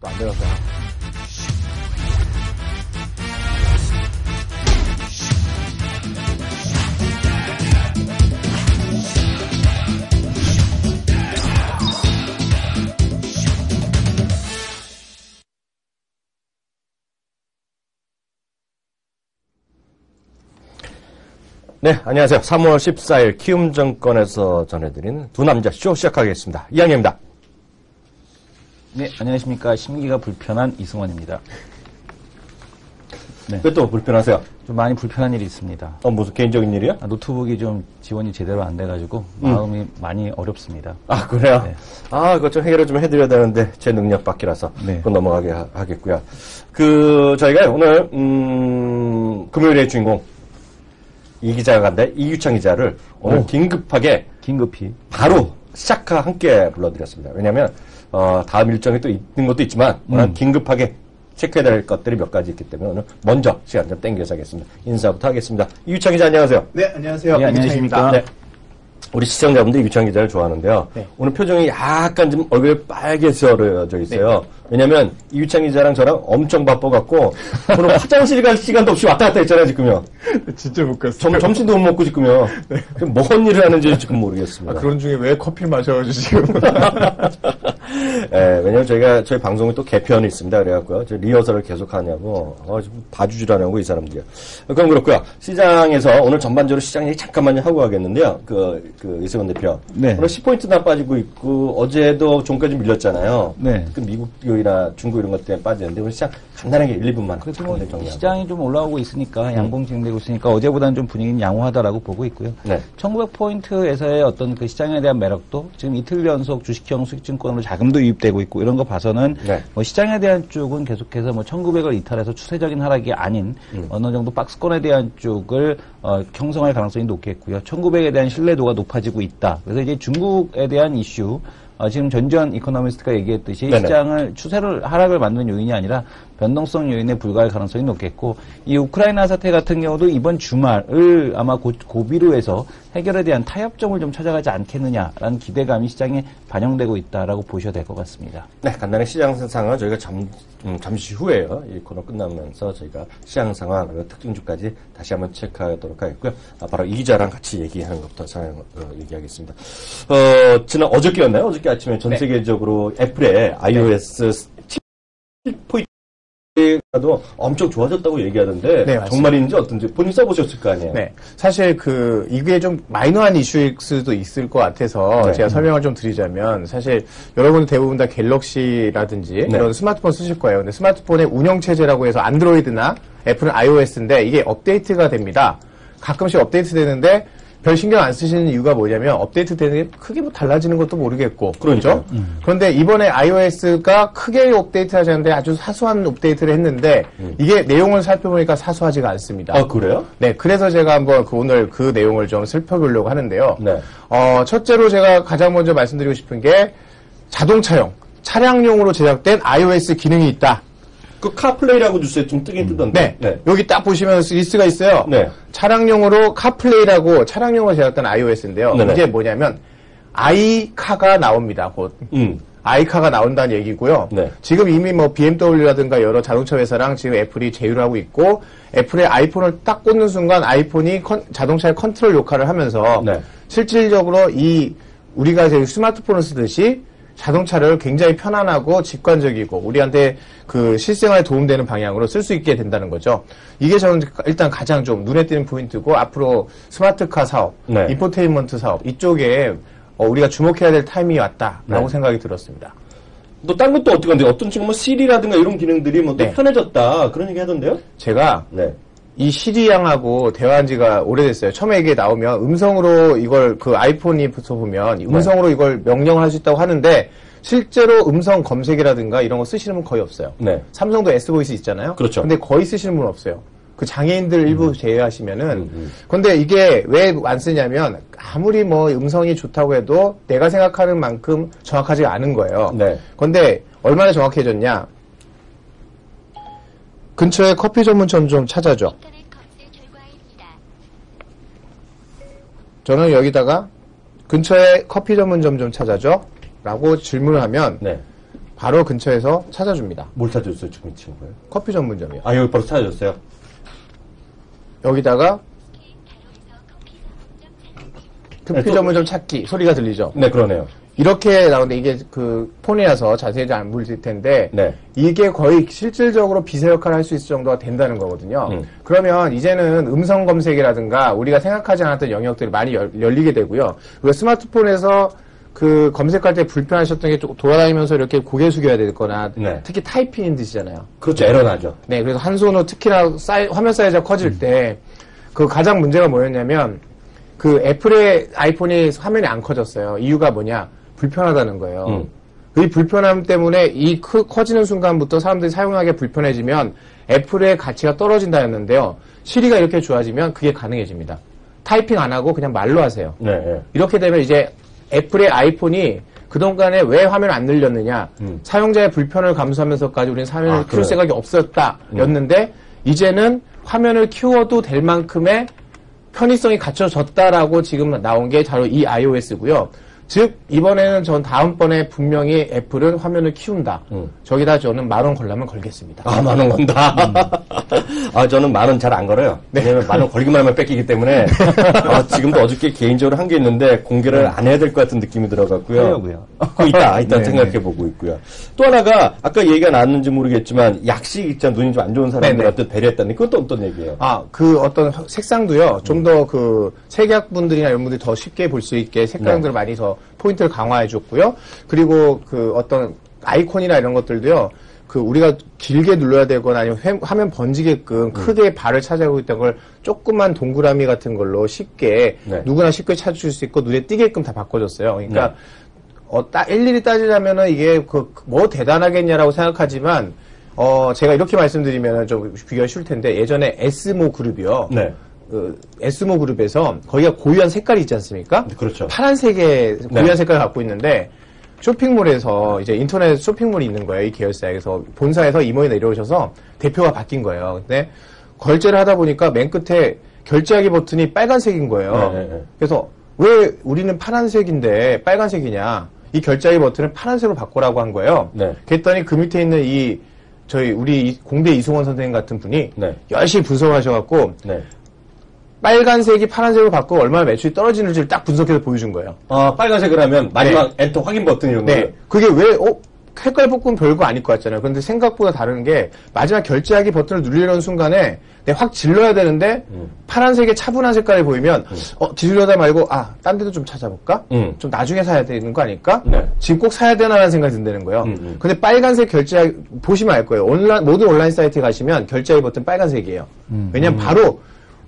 또 안 되어서. 네, 안녕하세요. 3월 14일 키움증권에서 전해드리는 두 남자 쇼 시작하겠습니다. 이양입니다. 네, 안녕하십니까. 심기가 불편한 이승원입니다. 네. 왜 또 불편하세요? 좀 많이 불편한 일이 있습니다. 무슨 개인적인 일이요? 노트북이 좀 지원이 제대로 안 돼가지고 마음이 많이 어렵습니다. 아, 그래요? 네. 그거 좀 해결을 좀 해드려야 되는데 제 능력 밖이라서 네. 그건 넘어가게 하겠고요. 저희가 오늘 금요일의 주인공 이 기자가 간데 이규창 기자를 오늘 긴급히 바로 시작과 함께 불러드렸습니다. 왜냐하면 다음 일정이 또 있는 것도 있지만 오늘 긴급하게 체크해야 될 것들이 몇 가지 있기 때문에 오늘 먼저 시간 좀 땡겨서 하겠습니다. 인사부터 하겠습니다. 이규창 기자 안녕하세요. 네, 안녕하세요. 네, 안녕하십니까. 네. 우리 시청자분들 이규창 기자를 좋아하는데요. 네. 오늘 표정이 약간 좀 얼굴에 빨개져져 있어요. 네. 왜냐면 이규창 기자랑 저랑 엄청 바빠갖고 오늘 화장실 갈 시간도 없이 왔다 갔다 했잖아요, 지금요. 진짜 못 갔어요. 점심도 못 먹고 지금요. 네. 뭔 일을 하는지 지금 모르겠습니다. 그런 중에 왜 커피를 마셔가지고 지금. 네, 왜냐면 저희 방송이 또 개편이 있습니다. 그래갖고요. 저 리허설을 계속 하냐고, 좀 봐주질 않냐고, 이 사람들이요. 그럼 그렇고요. 시장에서 오늘 전반적으로 시장 얘기 잠깐만요 하고 가겠는데요. 이승원 대표. 네. 오늘 10포인트나 빠지고 있고, 어제도 종까지 밀렸잖아요. 네. 미국이나 중국 이런 것 때문에 빠지는데, 오늘 시장 간단하게 1, 2분만. 그래도 뭐 시장이 좀 올라오고 있으니까, 양봉 진행되고 있으니까, 어제보다는 좀 분위기는 양호하다라고 보고 있고요. 네. 1900포인트에서의 어떤 그 시장에 대한 매력도 지금 이틀 연속 주식형 수익증권으로 자금도 유입되고 있고, 이런 거 봐서는, 네. 뭐 시장에 대한 쪽은 계속해서 뭐 1900을 이탈해서 추세적인 하락이 아닌, 어느 정도 박스권에 대한 쪽을, 형성할 가능성이 높겠고요. 1900에 대한 신뢰도가 높아지고 있다. 그래서 이제 중국에 대한 이슈, 지금 전지현 이코노미스트가 얘기했듯이 네네. 시장을 추세를 하락을 만드는 요인이 아니라 변동성 요인에 불과할 가능성이 높겠고 이 우크라이나 사태 같은 경우도 이번 주말을 아마 고비로 해서 해결에 대한 타협점을 좀 찾아가지 않겠느냐라는 기대감이 시장에 반영되고 있다라고 보셔야 될 것 같습니다. 네, 간단히 시장 상황은 저희가 잠시 후에요. 이 코너 끝나면서 저희가 시장 상황 그리고 특징주까지 다시 한번 체크하도록 하겠고요. 바로 이 기자랑 같이 얘기하는 것부터 얘기하겠습니다. 어저께였나요? 어저께 아침에 전 세계적으로 네. 애플의 iOS 7포인트 도 엄청 좋아졌다고 얘기하던데 네, 정말인지 어떤지 본인 써보셨을 거 아니에요? 네, 사실 이게 좀 마이너한 이슈일 수도 있을 것 같아서 네. 제가 설명을 좀 드리자면 사실 여러분 대부분 다 갤럭시라든지 네. 이런 스마트폰 쓰실 거예요. 근데 스마트폰의 운영 체제라고 해서 안드로이드나 애플은 iOS인데 이게 업데이트가 됩니다. 가끔씩 업데이트 되는데 별 신경 안 쓰시는 이유가 뭐냐면 업데이트 되는 게 크게 뭐 달라지는 것도 모르겠고 그렇죠? 그런데 이번에 iOS가 크게 업데이트하지 않는데 아주 사소한 업데이트를 했는데 이게 내용을 살펴보니까 사소하지가 않습니다. 아 그래요? 네, 그래서 제가 한번 오늘 그 내용을 좀 살펴보려고 하는데요. 네. 첫째로 제가 가장 먼저 말씀드리고 싶은 게 자동차용, 차량용으로 제작된 iOS 기능이 있다. 그 카플레이라고 뉴스에 좀 뜨긴 뜨던데. 네. 네. 여기 딱 보시면 리스트가 있어요. 네. 차량용으로 카플레이라고 차량용으로 제작된 iOS인데요. 네네. 이게 뭐냐면 아이카가 나옵니다. 곧. 아이카가 나온다는 얘기고요. 네. 지금 이미 뭐 BMW라든가 여러 자동차 회사랑 지금 애플이 제휴를 하고 있고 애플의 아이폰을 딱 꽂는 순간 아이폰이 자동차의 컨트롤 역할을 하면서 네. 실질적으로 우리가 이제 스마트폰을 쓰듯이 자동차를 굉장히 편안하고 직관적이고 우리한테 그 실생활에 도움되는 방향으로 쓸 수 있게 된다는 거죠. 이게 저는 일단 가장 좀 눈에 띄는 포인트고 앞으로 스마트카 사업, 네. 인포테인먼트 사업 이쪽에 우리가 주목해야 될 타이밍이 왔다라고 네. 생각이 들었습니다. 또 딴 것도 어떻게 하는데 어떤 지금 뭐 시리라든가 이런 기능들이 뭐 또 네. 편해졌다 그런 얘기 하던데요? 제가 네. 이 시리 양하고 대화한 지가 오래됐어요. 처음에 이게 나오면 음성으로 이걸 아이폰에서 보면 음성으로 네. 이걸 명령을 할 수 있다고 하는데 실제로 음성 검색이라든가 이런 거 쓰시는 분 거의 없어요. 네. 삼성도 S보이스 있잖아요. 그렇죠. 근데 거의 쓰시는 분 없어요. 그 장애인들 일부 제외하시면은. 근데 이게 왜 안 쓰냐면 아무리 뭐 음성이 좋다고 해도 내가 생각하는 만큼 정확하지가 않은 거예요. 네. 근데 얼마나 정확해졌냐? 근처에 커피 전문점 좀 찾아줘. 저는 여기다가 근처에 커피 전문점 좀 찾아줘 라고 질문을 하면 네. 바로 근처에서 찾아줍니다. 뭘 찾아줬어요, 지금 이 친구예요? 커피 전문점이요. 아, 여기 바로 찾아줬어요? 여기다가 커피 전문점 찾기 소리가 들리죠? 네, 그러네요. 이렇게 나오는데 이게 그 폰이라서 자세히 안 보일 텐데 네. 이게 거의 실질적으로 비서 역할을 할 수 있을 정도가 된다는 거거든요. 그러면 이제는 음성 검색이라든가 우리가 생각하지 않았던 영역들이 많이 열리게 되고요. 우리가 스마트폰에서 그 검색할 때 불편하셨던 게 돌아다니면서 이렇게 고개 숙여야 되거나 네. 특히 타이핑 힘드시잖아요. 그렇죠. 에러 나죠. 네. 그래서 한 손으로 특히나 화면 사이즈가 커질 때 그 가장 문제가 뭐였냐면 그 애플의 아이폰이 화면이 안 커졌어요. 이유가 뭐냐? 불편하다는 거예요. 이 불편함 때문에 이 커지는 순간부터 사람들이 사용하기 불편해지면 애플의 가치가 떨어진다였는데요. 시리가 이렇게 좋아지면 그게 가능해집니다. 타이핑 안 하고 그냥 말로 하세요. 네. 이렇게 되면 이제 애플의 아이폰이 그동안에 왜 화면을 안 늘렸느냐. 사용자의 불편을 감수하면서까지 우리는 화면을 키울 생각이 없었다였는데 이제는 화면을 키워도 될 만큼의 편의성이 갖춰졌다라고 지금 나온 게 바로 이 iOS고요. 즉 이번에는 전 다음번에 분명히 애플은 화면을 키운다. 저기다 저는 10,000원 걸려면 걸겠습니다. 아, 10,000원 건다. 아, 저는 10,000원 잘 안 걸어요. 네. 왜냐면 10,000원 걸기만 하면 뺏기기 때문에 지금도 어저께 개인적으로 한 게 있는데 공개를 안 해야 될 것 같은 느낌이 들어갔고요. 하려고요. 일단 네, 생각해보고 있고요. 또 하나가 아까 얘기가 나왔는지 모르겠지만 약식 있잖아. 눈이 좀 안 좋은 사람들한테 배려했다는 그것도 어떤 얘기예요? 아, 그 어떤 색상도요. 좀 더 그 색약분들이나 이런 분들이 더 쉽게 볼 수 있게 색감들을 많이 더 포인트를 강화해 줬고요. 그리고 그 어떤 아이콘이나 이런 것들도요. 그 우리가 길게 눌러야 되거나 아니면 화면 번지게끔 크게 발을 차지하고 있던 걸 조그만 동그라미 같은 걸로 쉽게 누구나 쉽게 찾을 수 있고 눈에 띄게끔 다 바꿔줬어요. 그러니까 일일이 따지자면은 이게 뭐 대단하겠냐라고 생각하지만 제가 이렇게 말씀드리면은 좀 비교가 쉬울 텐데 예전에 에스모 그룹이요. 네. 에스모 그룹에서 거기가 고유한 색깔이 있지 않습니까? 그렇죠. 파란색의 고유한 색깔을 갖고 있는데 쇼핑몰에서 이제 인터넷 쇼핑몰이 있는 거예요. 이 계열사에서 본사에서 임원이 내려오셔서 대표가 바뀐 거예요. 근데 결제를 하다 보니까 맨 끝에 결제하기 버튼이 빨간색인 거예요. 네. 그래서 왜 우리는 파란색인데 빨간색이냐? 이 결제하기 버튼을 파란색으로 바꾸라고 한 거예요. 네. 그랬더니 그 밑에 있는 우리 공대 이승원 선생님 같은 분이 열심히 분석하셔갖고 빨간색이 파란색으로 바꾸고 얼마나 매출이 떨어지는지를 딱 분석해서 보여준 거예요. 빨간색을 하면 마지막 엔터 확인 버튼 이런 거. 네. 그게 왜, 색깔 바꾸면 별거 아닐 것 같잖아요. 그런데 생각보다 다른 게 마지막 결제하기 버튼을 누르려는 순간에 확 질러야 되는데 파란색의 차분한 색깔이 보이면 질러다 말고 딴 데도 좀 찾아볼까? 좀 나중에 사야 되는 거 아닐까? 네. 지금 꼭 사야 되나라는 생각이 든다는 거예요. 근데 빨간색 결제하기 보시면 알 거예요. 모든 온라인 사이트에 가시면 결제하기 버튼 빨간색이에요. 왜냐면 바로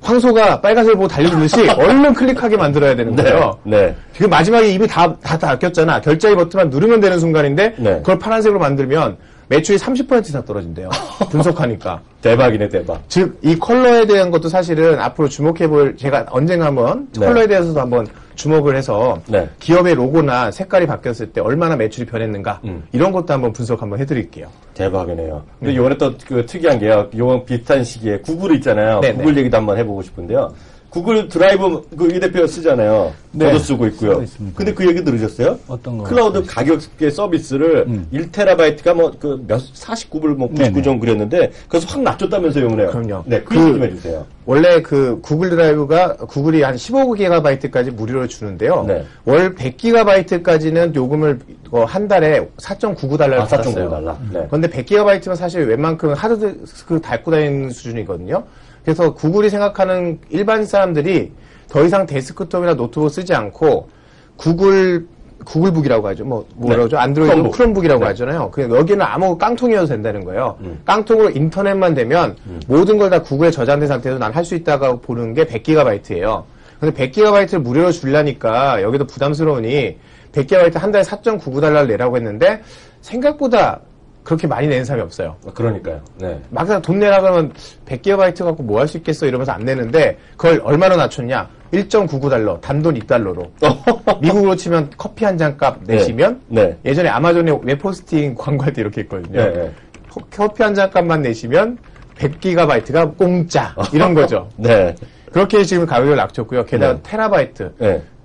황소가 빨간색을 보고 달려들듯이 얼른 클릭하게 만들어야 되는 거예요. 네. 지금 마지막에 입이 다 닫혔잖아. 결제하기 버튼만 누르면 되는 순간인데 그걸 파란색으로 만들면 매출이 30% 이상 떨어진대요. 분석하니까. 대박이네, 대박. 즉, 이 컬러에 대한 것도 사실은 앞으로 주목해볼, 제가 언젠가 한번 컬러에 대해서도 한번 주목을 해서 기업의 로고나 색깔이 바뀌었을 때 얼마나 매출이 변했는가 이런 것도 한번 분석 한번 해드릴게요. 대박이네요. 근데 요번에 또 그 특이한 게요. 요번 비슷한 시기에 구글 있잖아요. 구글 얘기도 한번 해보고 싶은데요. 구글 드라이브 이 대표가 쓰잖아요. 저도 쓰고 있고요. 근데 그 얘기 들으셨어요? 어떤 거? 클라우드 가격의 서비스를 1테라바이트가 49불 99점 그랬는데 그래서 확 낮췄다면서요, 오늘. 그럼요. 네, 그 얘기 좀 해주세요. 원래 그 구글 드라이브가 구글이 한 15GB까지 무료로 주는데요. 월 100GB까지는 요금을 한 달에 4.99달러를 받았어요. 4.99달러. 네. 그런데 100GB면 사실 웬만큼 하드디스크 닫고 다니는 수준이거든요. 그래서 구글이 생각하는 일반 사람들이 더 이상 데스크톱이나 노트북 쓰지 않고 구글북이라고 하죠. 뭐라고 하죠? 안드로이드 크롬북이라고 하잖아요. 그냥 여기는 아무 깡통이어도 된다는 거예요. 깡통으로 인터넷만 되면 모든 걸 다 구글에 저장된 상태에서 난 할 수 있다고 보는 게 100GB예요. 근데 100GB를 무료로 주려니까 여기도 부담스러우니 100GB 한 달에 4.99달러를 내라고 했는데 생각보다 그렇게 많이 내는 사람이 없어요. 그러니까요. 네. 막상 돈 내라 그러면 100GB 갖고 뭐 할 수 있겠어 이러면서 안 내는데 그걸 얼마나 낮췄냐? 1.99달러, 단돈 2달러로. 미국으로 치면 커피 한 잔 값 내시면 예전에 아마존에 웹포스팅 광고할 때 이렇게 했거든요. 커피 한 잔 값만 내시면 100GB가 공짜 이런 거죠. 그렇게 지금 가격을 낮췄고요. 게다가 테라바이트.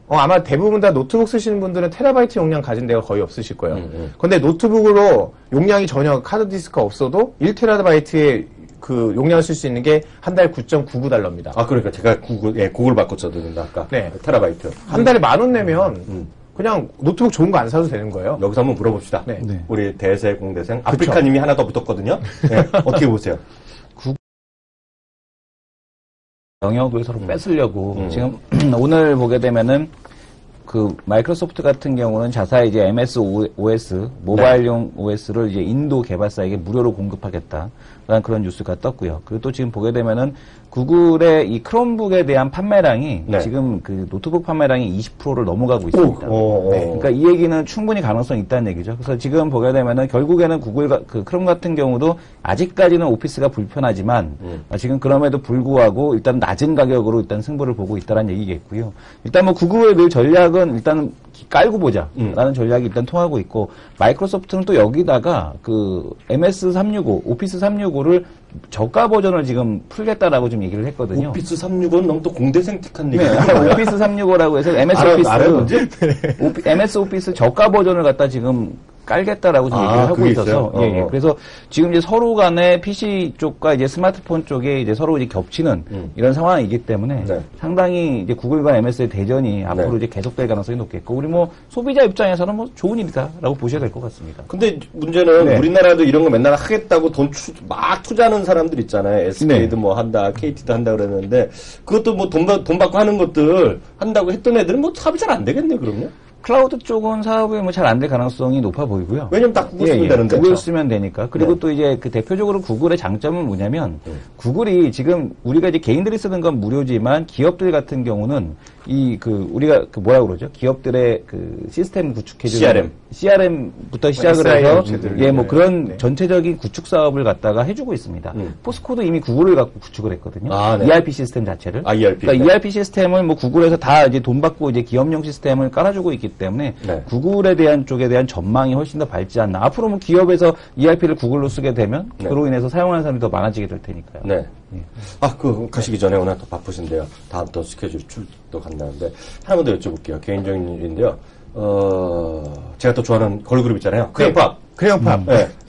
아마 대부분 다 노트북 쓰시는 분들은 테라바이트 용량 가진 데가 거의 없으실 거예요. 근데 노트북으로 용량이 전혀 카드 디스크가 없어도 1테라바이트의 그 용량을 쓸 수 있는 게 한 달 9.99달러입니다. 아, 그러니까 제가 구글 바꿨었는데 아까. 네. 테라바이트. 한 달에 10,000원 내면 그냥 노트북 좋은 거 안 사도 되는 거예요. 여기서 한번 물어봅시다. 네. 우리 대세 공대생 아프리카님이 하나 더 붙었거든요. 네. 어떻게 보세요? 영역을 서로 뺏으려고 지금 오늘 보게 되면은 그 마이크로소프트 같은 경우는 자사의 이제 MS OS 모바일용 OS를 이제 인도 개발사에게 무료로 공급하겠다라는 그런 뉴스가 떴고요. 그리고 또 지금 보게 되면은 구글의 이 크롬북에 대한 판매량이 지금 그 노트북 판매량이 20%를 넘어가고 있습니다. 그러니까 이 얘기는 충분히 가능성이 있다는 얘기죠. 그래서 지금 보게 되면은 결국에는 그 크롬 같은 경우도 아직까지는 오피스가 불편하지만 지금 그럼에도 불구하고 일단 낮은 가격으로 일단 승부를 보고 있다는 얘기겠고요. 일단 뭐 구글의 늘 전략은 일단 깔고 보자라는 전략이 일단 통하고 있고 마이크로소프트는 또 여기다가 그 MS365, 오피스 365를 저가 버전을 지금 풀겠다라고 좀 얘기를 했거든요. 오피스 365는 너무 또 공대생 틱한 얘기예요. 오피스 365라고 해서 MS 오피스 저가 버전을 갖다 지금 깔겠다라고 지금 얘기를 하고 있어서 그래서 지금 이제 서로 간에 PC 쪽과 이제 스마트폰 쪽에 이제 서로 이제 겹치는 이런 상황이기 때문에 상당히 이제 구글과 MS의 대전이 앞으로 이제 계속될 가능성이 높겠고 우리 뭐 소비자 입장에서는 뭐 좋은 일이다라고 보셔야 될 것 같습니다. 근데 문제는 우리나라도 이런 거 맨날 하겠다고 돈 막 투자하는 사람들 있잖아요. SK도 뭐 한다, KT도 한다 그랬는데 그것도 뭐 돈 받고 하는 것들 한다고 했던 애들은 뭐 사업이 잘 안 되겠네 그럼요. 클라우드 쪽은 사업이 뭐 잘 안 될 가능성이 높아 보이고요. 왜냐면 딱 구글 쓰면 되는데. 구글 쓰면 되니까. 그리고 또 이제 그 대표적으로 구글의 장점은 뭐냐면 구글이 지금 우리가 이제 개인들이 쓰는 건 무료지만 기업들 같은 경우는 우리가 뭐라고 그러죠? 기업들의 그 시스템 구축해주는 CRM부터 시작을 해서 그런 전체적인 구축 사업을 갖다가 해주고 있습니다. 포스코도 이미 구글을 갖고 구축을 했거든요. ERP 시스템 자체를. 그러니까 ERP 시스템을 뭐 구글에서 다 이제 돈 받고 이제 기업용 시스템을 깔아주고 있기 때문에 구글에 대한 쪽에 대한 전망이 훨씬 더 밝지 않나. 앞으로 뭐 기업에서 ERP를 구글로 쓰게 되면 그로 인해서 사용하는 사람이 더 많아지게 될 테니까요. 가시기 전에 오늘 또 바쁘신데요. 다음 또 스케줄 출도 간다는데 하나만 더 여쭤볼게요. 개인적인 일인데요. 제가 또 좋아하는 걸그룹 있잖아요. 크레용팝.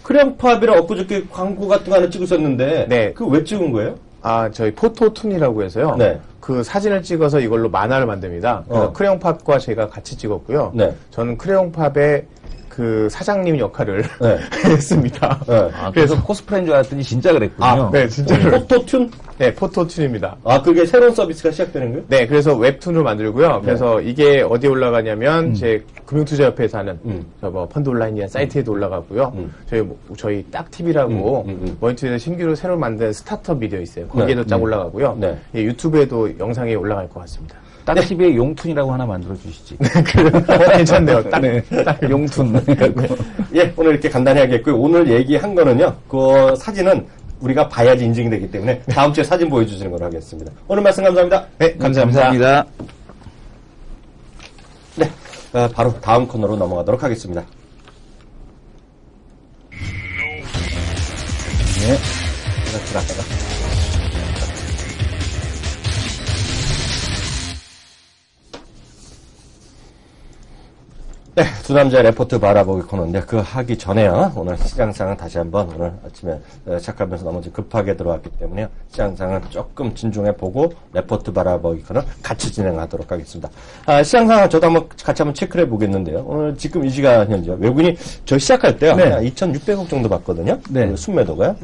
크레용팝이랑 엊그저께 광고 같은 거 하나 찍으셨는데 그거 왜 찍은 거예요? 저희 포토툰이라고 해서요. 그 사진을 찍어서 이걸로 만화를 만듭니다. 그래서 크레용팝과 제가 같이 찍었고요. 저는 크레용팝의 그 사장님 역할을 했습니다. 그래서 코스프레인 줄 알았더니 진짜 그랬군요. 진짜로. 포토툰? 네, 포토툰입니다. 그게 새로운 서비스가 시작되는 거예요? 네, 그래서 웹툰을 만들고요. 그래서 이게 어디에 올라가냐면 제 금융투자협회에서 하는 펀드 온라인이라는 사이트에도 올라가고요. 저희 딱TV라고 머니투에서 신규로 새로 만든 스타트업 미디어 있어요. 거기에도 쫙 올라가고요. 유튜브에도 영상이 올라갈 것 같습니다. 딱TV의 용툰이라고 하나 만들어 주시지. 괜찮네요. 딱 용툰. 오늘 이렇게 간단히 하겠고요. 오늘 얘기한 거는요. 그 사진은 우리가 봐야지 인증이 되기 때문에 다음 주에 사진 보여주시는 걸로 하겠습니다. 오늘 말씀 감사합니다. 네, 감사합니다. 바로 다음 코너로 넘어가도록 하겠습니다. 두 남자의 레포트 바라보기 코너인데 그 하기 전에요. 오늘 시장 상황 다시 한번 오늘 아침에 시작하면서 너무 급하게 들어왔기 때문에요. 시장 상황을 조금 진중해 보고 레포트 바라보기 코너 같이 진행하도록 하겠습니다. 시장 상황 저도 같이 한번 체크를 해보겠는데요. 오늘 지금 이 시간 현재 외국인이 저희 시작할 때요. 2,600억 정도 봤거든요. 순매도가요.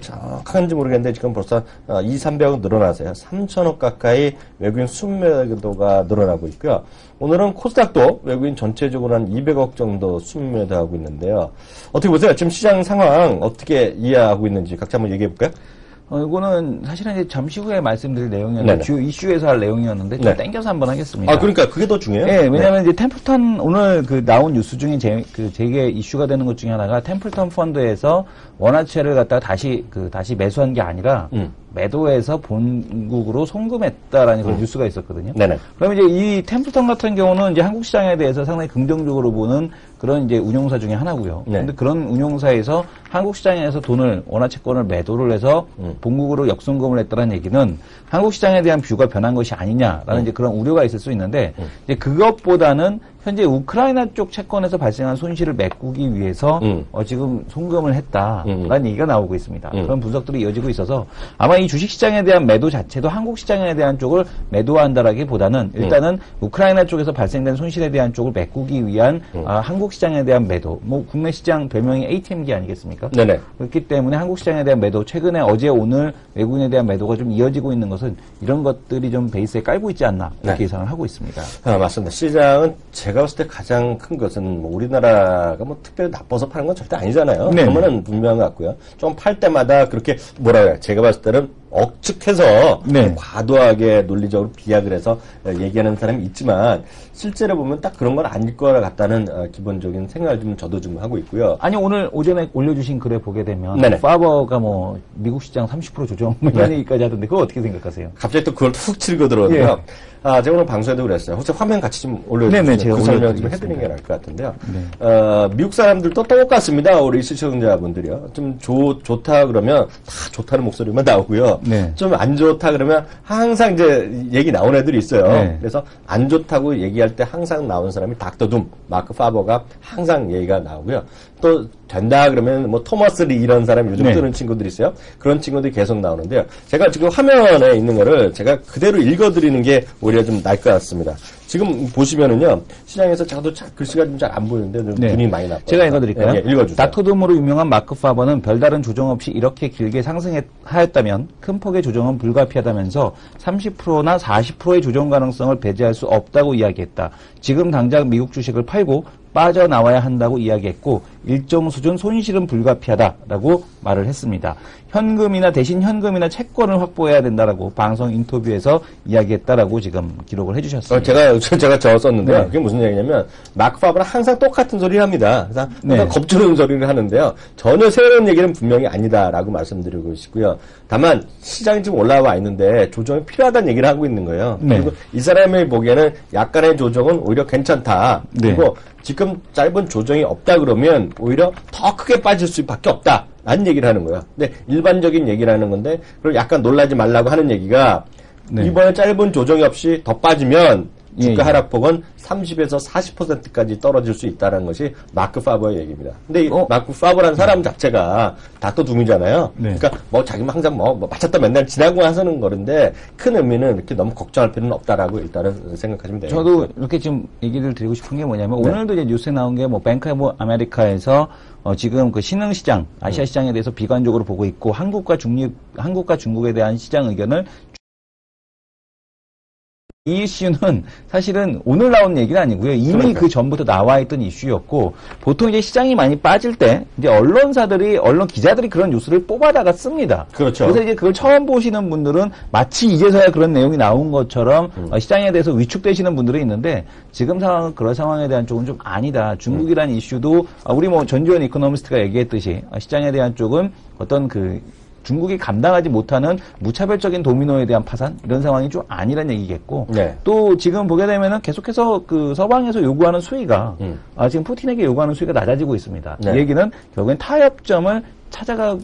정확한지 모르겠는데 지금 벌써 2,300억 늘어나서요. 3,000억 가까이 외국인 순매도가 늘어나고 있고요. 오늘은 코스닥도 외국인 전체적으로 한 200억 정도 순매도하고 있는데요. 어떻게 보세요? 지금 시장 상황 어떻게 이해하고 있는지 각자 한번 얘기해 볼까요? 이거는 사실은 이제 잠시 후에 말씀드릴 내용이었는데 주요 이슈에서 할 내용이었는데 좀 땡겨서 한번 하겠습니다. 그러니까 그게 더 중요해요? 네, 왜냐하면 이제 템플턴 오늘 나온 뉴스 중에 제게 이슈가 되는 것 중에 하나가 템플턴 펀드에서 원화채를 갖다가 다시 매수한 게 아니라 매도해서 본국으로 송금했다라는 그런 뉴스가 있었거든요. 그러면 이제 이 템플턴 같은 경우는 이제 한국 시장에 대해서 상당히 긍정적으로 보는 그런 이제 운용사 중에 하나고요. 근데 그런 운용사에서 한국 시장에서 원화채권을 매도를 해서 본국으로 역송금을 했다는 얘기는 한국 시장에 대한 뷰가 변한 것이 아니냐라는 이제 그런 우려가 있을 수 있는데 이제 그것보다는 현재 우크라이나 쪽 채권에서 발생한 손실을 메꾸기 위해서 지금 송금을 했다라는 얘기가 나오고 있습니다. 그런 분석들이 이어지고 있어서 아마 이 주식시장에 대한 매도 자체도 한국 시장에 대한 쪽을 매도한다라기보다는 일단은 우크라이나 쪽에서 발생된 손실에 대한 쪽을 메꾸기 위한 한국 시장에 대한 매도, 뭐 국내 시장 별명이 ATM기 아니겠습니까? 네네. 그렇기 때문에 한국 시장에 대한 매도, 최근에 어제 오늘 외국인에 대한 매도가 좀 이어지고 있는 것은 이런 것들이 좀 베이스에 깔고 있지 않나 이렇게 예상을 하고 있습니다. 맞습니다. 시장은 제가 봤을 때 가장 큰 것은 뭐 우리나라가 뭐 특별히 나빠서 파는 건 절대 아니잖아요. 그러면은 분명한 것 같고요. 좀 팔 때마다 그렇게 뭐라 그래요. 제가 봤을 때는 억측해서 과도하게 논리적으로 비약을 해서 얘기하는 사람이 있지만 실제로 보면 딱 그런 건 아닐 것 같다는 기본적인 생각을 좀 저도 좀 하고 있고요. 아니 오늘 오전에 올려주신 글에 보게 되면 파버가 뭐 미국 시장 30% 조정 뭐 이런 얘기까지 하던데 그거 어떻게 생각하세요? 갑자기 또 그걸 훅 치고 들어오네요. 제가 오늘 방송에도 그랬어요. 혹시 화면 같이 좀 올려주시면 그 설명 좀 해드리는 게 나을 것 같은데요. 미국 사람들도 똑같습니다. 우리 시청자분들이요. 좀 좋다 그러면 다 좋다는 목소리만 나오고요. 좀 안 좋다 그러면 항상 이제 얘기 나온 애들이 있어요. 그래서 안 좋다고 얘기할 때 항상 나오는 사람이 닥터둠, 마크 파버가 항상 얘기가 나오고요. 또 된다 그러면 뭐 토마스 리 이런 사람이 요즘 뜨는 친구들이 있어요. 그런 친구들이 계속 나오는데요. 제가 지금 화면에 있는 거를 제가 그대로 읽어드리는 게 오히려 좀 나을 것 같습니다. 지금 보시면은요, 시장에서 저도 글씨가 좀 잘 안 보이는데 눈이 많이 나빠요. 제가 읽어드릴까요? 읽어주세요. 닥터둠으로 유명한 마크 파버는 별다른 조정 없이 이렇게 길게 상승하였다면 큰 폭의 조정은 불가피하다면서 30%나 40%의 조정 가능성을 배제할 수 없다고 이야기했다. 지금 당장 미국 주식을 팔고 빠져나와야 한다고 이야기했고 일정 수준 손실은 불가피하다라고 말을 했습니다. 대신 현금이나 채권을 확보해야 된다라고 방송 인터뷰에서 이야기했다라고 지금 기록을 해주셨습니다. 제가 적었었는데요. 그게 무슨 얘기냐면 마크 파버는 항상 똑같은 소리를 합니다. 그래서 항상 겁주는 소리를 하는데요. 전혀 새로운 얘기는 분명히 아니다라고 말씀드리고 싶고요. 다만 시장이 지금 올라와 있는데 조정이 필요하다는 얘기를 하고 있는 거예요. 그리고 이 사람이 보기에는 약간의 조정은 오히려 괜찮다. 그리고 지금 짧은 조정이 없다 그러면 오히려 더 크게 빠질 수밖에 없다. 라는 얘기를 하는 거예요. 근데 일반적인 얘기를 하는 건데 그걸 약간 놀라지 말라고 하는 얘기가 이번에 짧은 조정이 없이 더 빠지면 주가 하락폭은 30에서 40%까지 떨어질 수 있다는 것이 마크 파버의 얘기입니다. 근데 이 마크 파버라는 사람 자체가 닥터둠이잖아요. 그러니까 뭐 자기만 항상 뭐 맞췄다 맨날 지나고 하서는 거는데 큰 의미는 이렇게 너무 걱정할 필요는 없다라고 일단은 생각하시면 돼요. 저도 이렇게 지금 얘기를 드리고 싶은 게 뭐냐면 오늘도 이제 뉴스에 나온 게 뭐 뱅크 오브 아메리카에서 지금 그 신흥 시장, 아시아 시장에 대해서 비관적으로 보고 있고 한국과 중국에 대한 시장 의견을 이 이슈는 사실은 오늘 나온 얘기는 아니고요. 이미 그 전부터 나와 있던 이슈였고, 보통 이제 시장이 많이 빠질 때, 이제 언론 기자들이 그런 뉴스를 뽑아다가 씁니다. 그렇죠. 그래서 이제 그걸 처음 보시는 분들은 마치 이제서야 그런 내용이 나온 것처럼 시장에 대해서 위축되시는 분들이 있는데, 지금 상황은 그런 상황에 대한 쪽은 좀 아니다. 중국이라는 이슈도, 우리 뭐 전주현 이코노미스트가 얘기했듯이, 시장에 대한 쪽은 어떤 중국이 감당하지 못하는 무차별적인 도미노에 대한 파산 이런 상황이 좀 아니란 얘기겠고 또 지금 보게 되면은 계속해서 그 서방에서 요구하는 수위가 지금 푸틴에게 요구하는 수위가 낮아지고 있습니다. 이 얘기는 결국엔 타협점을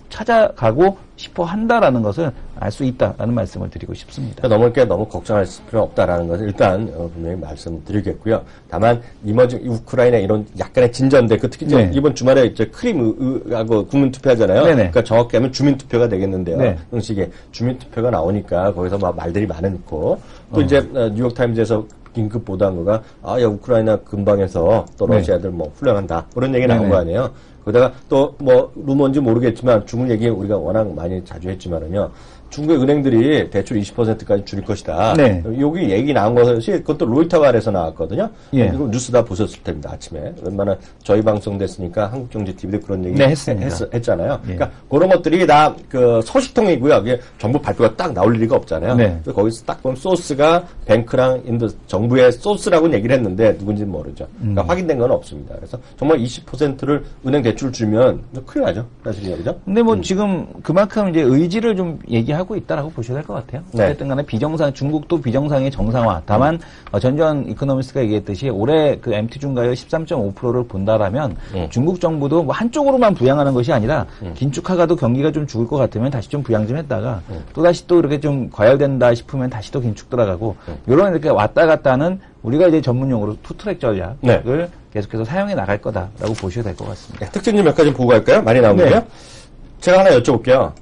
찾아가고 싶어 한다라는 것을 알 수 있다라는 말씀을 드리고 싶습니다. 넘을 게 너무 걱정할 필요 없다라는 것을 일단 분명히 말씀드리겠고요. 다만 우크라이나 이런 약간의 진전대 특히 이번 주말에 이제 크림하고 국민 투표하잖아요. 그러니까 정확히 하면 주민 투표가 되겠는데요. 형식의 주민 투표가 나오니까 거기서 막 말들이 많고 또 이제 뉴욕 타임즈에서 긴급 보도한 거가 우크라이나 근방에서 또 러시아들 뭐 훌륭한다 그런 얘기 나온 거 아니에요. 거기다가 또 뭐 루머인지 모르겠지만 중국 얘기 우리가 워낙 많이 자주 했지만은요. 중국의 은행들이 대출 20%까지 줄일 것이다. 여기 얘기 나온 것이 그것도 로이터 아래서 나왔거든요. 이거 뉴스 다 보셨을 텐데 아침에 웬만한 저희 방송 됐으니까 한국경제TV도 그런 얘기 했잖아요. 그러니까 그런 것들이 다 그 소식통이고요. 이게 정부 발표가 딱 나올 리가 없잖아요. 그래서 거기서 딱 보면 소스가 뱅크랑 정부의 소스라고 얘기를 했는데 누군지는 모르죠. 그러니까 확인된 건 없습니다. 그래서 정말 20%를 은행 대출 주면 큰일 나죠. 사실이요, 그죠? 근데 뭐 지금 그만큼 이제 의지를 좀 얘기하고 있다라고 보셔야 될 것 같아요. 네. 어쨌든 간에 중국도 비정상의 정상화. 다만, 전전 이코노미스트가 얘기했듯이 올해 그 MT 중가율 13.5%를 본다라면 중국 정부도 뭐 한쪽으로만 부양하는 것이 아니라 긴축하가도 경기가 좀 죽을 것 같으면 다시 좀 부양 좀 했다가 또다시 또 이렇게 좀 과열된다 싶으면 다시 또 긴축 들어가고 이런 이렇게 왔다 갔다 하는 우리가 이제 전문용어로 투트랙 전략을 네. 계속해서 사용해 나갈 거다라고 보셔야 될 것 같습니다. 특징 좀 몇 가지 보고 갈까요? 많이 나오는데요. 네. 제가 하나 여쭤볼게요.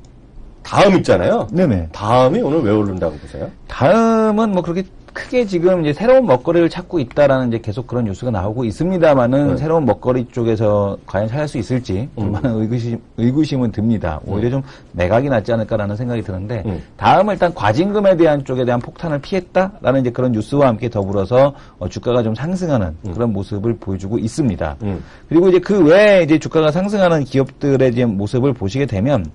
다음 있잖아요. 네네. 다음이 오늘 왜 오른다고 보세요? 다음은 뭐 그렇게 크게 지금 이제 새로운 먹거리를 찾고 있다라는 이제 계속 그런 뉴스가 나오고 있습니다만은 새로운 먹거리 쪽에서 과연 찾을 수 있을지 좀 많은 의구심은 듭니다. 오히려 좀 매각이 낫지 않을까라는 생각이 드는데 다음은 일단 과징금에 대한 쪽에 대한 폭탄을 피했다라는 이제 그런 뉴스와 함께 더불어서 주가가 좀 상승하는 그런 모습을 보여주고 있습니다. 그리고 이제 그 외에 이제 주가가 상승하는 기업들의 이제 모습을 보시게 되면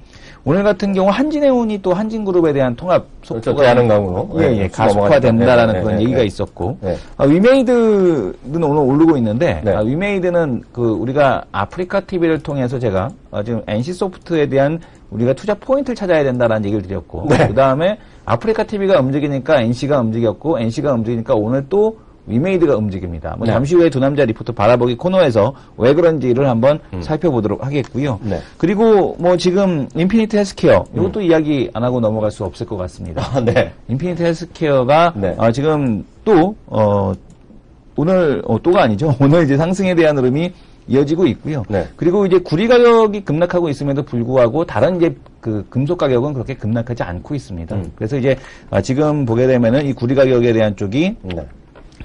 오늘 같은 경우 한진해운이 또 한진그룹에 대한 통합 속도가 대한항공으로 가속화된다라는 그런 얘기가 있었고 위메이드는 오늘 오르고 있는데 위메이드는 그 우리가 아프리카 TV를 통해서 제가 지금 NC소프트에 대한 우리가 투자 포인트를 찾아야 된다라는 얘기를 드렸고 그 다음에 아프리카 TV가 움직이니까 NC가 움직였고 NC가 움직이니까 오늘 또 위메이드가 움직입니다. 뭐 잠시 후에 두 남자 리포터 바라보기 코너에서 왜 그런지를 한번 살펴보도록 하겠고요. 그리고 뭐 지금 인피니트 헬스케어 이것도 이야기 안 하고 넘어갈 수 없을 것 같습니다. 인피니트 헬스케어가 지금 또 오늘 또가 아니죠. 오늘 이제 상승에 대한 흐름이 이어지고 있고요. 그리고 이제 구리 가격이 급락하고 있음에도 불구하고 다른 이제 그 금속 가격은 그렇게 급락하지 않고 있습니다. 그래서 이제 지금 보게 되면은 이 구리 가격에 대한 쪽이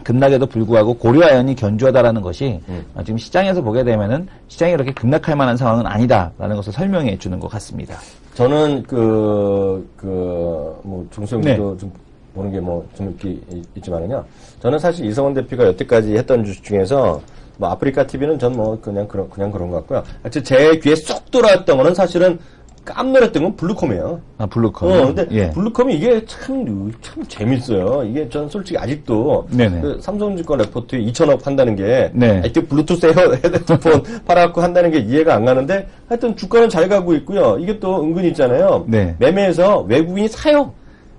급락에도 불구하고 고려아연이 견조하다라는 것이 지금 시장에서 보게 되면은 시장이 그렇게 급락할 만한 상황은 아니다라는 것을 설명해 주는 것 같습니다. 저는 뭐 중소형도 좀 보는 게 뭐 좀 있지만은요. 저는 사실 이성원 대표가 여태까지 했던 주식 중에서 뭐 아프리카 TV는 전 뭐 그냥 그런 것 같고요. 제 귀에 쏙 돌아왔던 거는 사실은 깜놀했던 건 블루컴이에요. 아, 블루컴. 근데 블루컴이 이게 참 재밌어요. 이게 전 솔직히 아직도 그 삼성증권 레포트에 2,000억 한다는 게 하여튼 블루투스 헤드폰 팔아갖고 한다는 게 이해가 안 가는데 하여튼 주가는 잘 가고 있고요. 이게 또 은근히 있잖아요. 매매해서 외국인이 사요.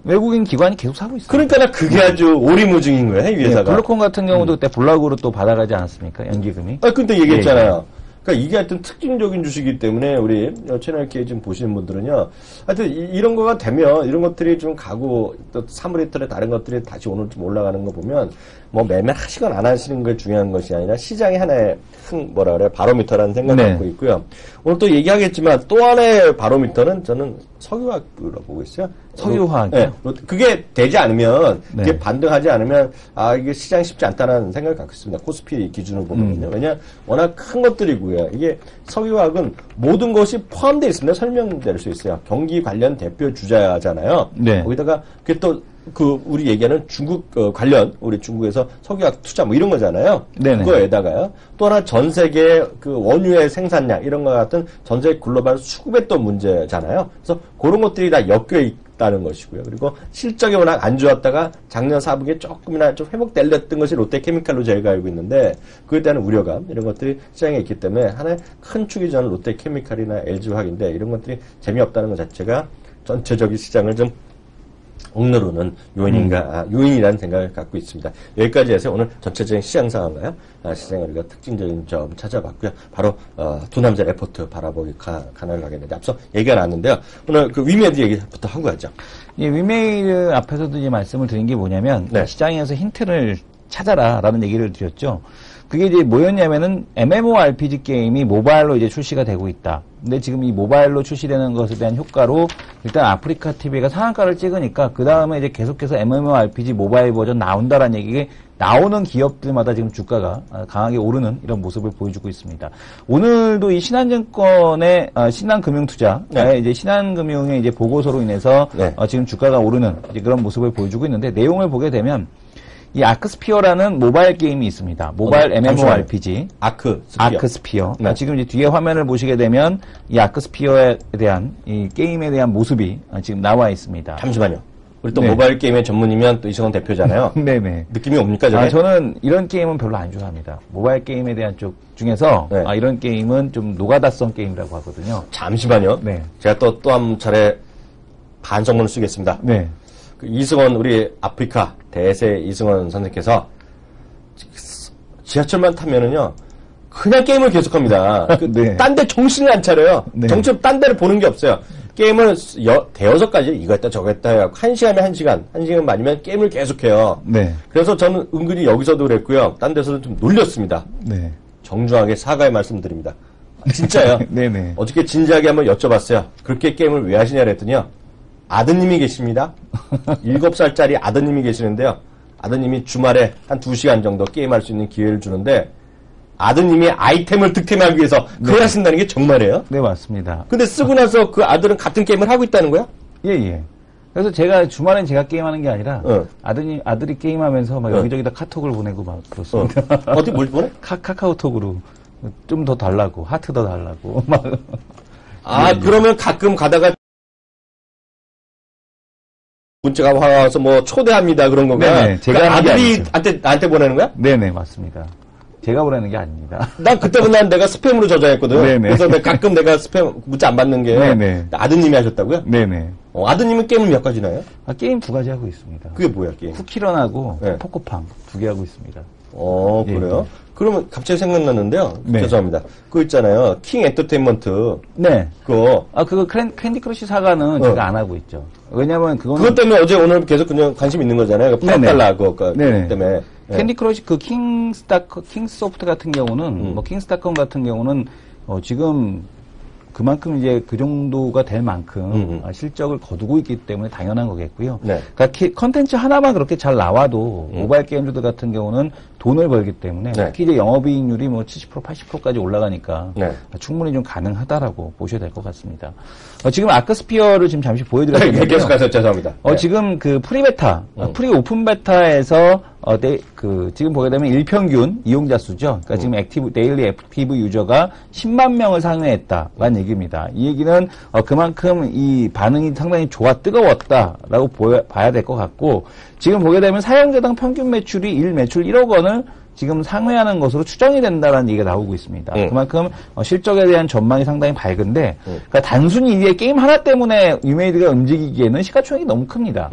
외국인 기관이 계속 사고 있어요. 그러니까 그게 아주 오리무중인 거예요, 이 회사가. 블루컴 같은 경우도 그때 블락으로 또 받아가지 않았습니까? 연기금이. 근데 얘기했잖아요. 그러니까 이게 하여튼 특징적인 주식이기 때문에 우리 채널 K 지금 보시는 분들은요. 하여튼 이런 거가 되면 이런 것들이 좀 가고 또 사물이틀에 다른 것들이 다시 오늘 좀 올라가는 거 보면 뭐 매매하시거나 안 하시는 게 중요한 것이 아니라 시장의 하나의 큰 바로미터라는 생각을 갖고 있고요. 오늘 또 얘기하겠지만 또 하나의 바로미터는 저는 석유화학으로 보고 있어요. 석유화학이요? 그게 되지 않으면 그게 반등하지 않으면 이게 시장이 쉽지 않다는 생각을 갖고 있습니다. 코스피 기준으로 보면요. 왜냐 워낙 큰 것들이고요. 이게 석유화학은 모든 것이 포함되어 있습니다. 설명될 수 있어요. 경기 관련 대표 주자잖아요. 거기다가 그게 또 우리 얘기하는 중국 관련 우리 중국에서 석유화학 투자 뭐 이런 거잖아요. 그거에다가요. 또 하나 전 세계 그 원유의 생산량 이런 거 같은 전 세계 글로벌 수급의 또 문제잖아요. 그래서 그런 것들이 다 엮여 있다는 것이고요. 그리고 실적이 워낙 안 좋았다가 작년 4분기에 조금이나 좀 회복될렸던 것이 롯데케미칼로 저희가 알고 있는데 그에 대한 우려감 이런 것들이 시장에 있기 때문에 하나의 큰 축이 저는 롯데케미칼이나 LG화학인데 이런 것들이 재미없다는 것 자체가 전체적인 시장을 좀 억누르는 요인이라는 생각을 갖고 있습니다. 여기까지 해서 오늘 전체적인 시장 상황가요? 시장을 우리가 특징적인 점 찾아봤고요. 바로 두 남자 레포트 바라보기 카나를 가겠는데 앞서 얘기가 나왔는데요. 오늘 그 위메이드 얘기부터 하고 가죠. 위메이드 앞에서도 이제 말씀을 드린 게 뭐냐면 시장에서 힌트를 찾아라라는 얘기를 드렸죠. 그게 이제 뭐였냐면은 MMORPG 게임이 모바일로 이제 출시가 되고 있다. 근데 지금 이 모바일로 출시되는 것에 대한 효과로 일단 아프리카 TV가 상한가를 찍으니까 그 다음에 이제 계속해서 MMORPG 모바일 버전 나온다라는 얘기가 나오는 기업들마다 지금 주가가 강하게 오르는 이런 모습을 보여주고 있습니다. 오늘도 이 신한증권의 신한금융투자, 이제 신한금융의 이제 보고서로 인해서 지금 주가가 오르는 이제 그런 모습을 보여주고 있는데 내용을 보게 되면 이 아크스피어라는 모바일 게임이 있습니다. 모바일 MMORPG. 아크스피어. 지금 이제 뒤에 화면을 보시게 되면 이 아크스피어에 대한 이 게임에 대한 모습이 지금 나와 있습니다. 잠시만요. 우리 또 네. 모바일 게임의 전문이면 또 이승원 대표잖아요. 네네. 느낌이 옵니까, 저게? 저는 이런 게임은 별로 안 좋아합니다. 모바일 게임에 대한 쪽 중에서 네. 이런 게임은 좀 노가다성 게임이라고 하거든요. 잠시만요. 네. 제가 또 한 차례 반성문을 쓰겠습니다. 네. 그 이승원, 우리 아프리카 대세 이승원 선생님께서 지하철만 타면은요, 그냥 게임을 계속합니다. 네. 딴 데 정신을 안 차려요. 네. 정신 딴 데를 보는 게 없어요. 게임을 대여섯 가지 이거 했다 저거 했다 해요. 1시간에 1시간, 1시간 아니면 게임을 계속해요. 네. 그래서 저는 은근히 여기서도 그랬고요. 딴 데서도 좀 놀렸습니다. 네. 정중하게 사과의 말씀드립니다. 진짜요. 네네. 어저께 진지하게 한번 여쭤봤어요. 그렇게 게임을 왜 하시냐 그랬더니요. 아드님이 계십니다. 7살짜리 아드님이 계시는데요. 아드님이 주말에 한 2시간 정도 게임할 수 있는 기회를 주는데 아드님이 아이템을 득템하기 위해서 그걸 네. 하신다는 게 정말이에요? 네, 맞습니다. 근데 쓰고 나서 그 아들은 같은 게임을 하고 있다는 거야? 예, 예. 그래서 주말엔 제가 게임하는 게 아니라, 아들이 게임하면서 막 여기저기다 카톡을 보내고 막 그렇습니다. 어디 뭘 보내? 카카오톡으로. 좀 더 달라고, 하트 더 달라고, 막. 아, 그러면 가끔 가다가 문자가 와서 뭐 초대합니다 그런 건가요? 네, 제가 그러니까 아들이 나한테 보내는 거야? 네네, 맞습니다. 제가 보내는 게 아닙니다. 난 그때부터 내가 스팸으로 저장했거든. 네네. 그래서 가끔 내가 스팸 문자 안 받는 게 네네. 아드님이 하셨다고요? 네네. 아드님은 게임을 몇 가지나 해요? 게임 2가지 하고 있습니다. 그게 뭐야, 게임? 쿠키런하고 네. 포코팡 2개 하고 있습니다. 그래요? 예. 그러면 갑자기 생각났는데요. 네. 죄송합니다. 그거 있잖아요. 킹 엔터테인먼트. 네. 그거 캔디 크러쉬 사과는 제가 안 하고 있죠. 왜냐면 그것 때문에 어제 오늘 계속 그냥 관심 있는 거잖아요. 8달러 그거 때문에. 캔디 크러쉬 킹소프트 같은 경우는 뭐 킹스타컴 같은 경우는 지금 그만큼 이제 그 정도가 될 만큼 실적을 거두고 있기 때문에 당연한 거겠고요. 네. 그러니까 컨텐츠 하나만 그렇게 잘 나와도 모바일 게임주들 같은 경우는 돈을 벌기 때문에 네. 특히 이제 영업이익률이 뭐 70% 80%까지 올라가니까 네. 충분히 좀 가능하다라고 보셔야 될 것 같습니다. 지금 아크스피어를 지금 잠시 보여드렸는데요. 계속해서 죄송합니다. 네. 지금 그 프리베타, 프리 오픈 베타에서 지금 보게 되면 일평균 이용자 수죠. 그러니까 지금 데일리 액티브 유저가 10만 명을 상회했다라는 얘기입니다. 이 얘기는 그만큼 이 반응이 상당히 뜨거웠다라고 봐야 될 것 같고, 지금 보게 되면 사용자당 평균 매출이 매출 1억 원을 지금 상회하는 것으로 추정이 된다는 얘기가 나오고 있습니다. 그만큼 실적에 대한 전망이 상당히 밝은데, 그러니까 단순히 이게 게임 하나 때문에 유메이드가 움직이기에는 시가총액이 너무 큽니다.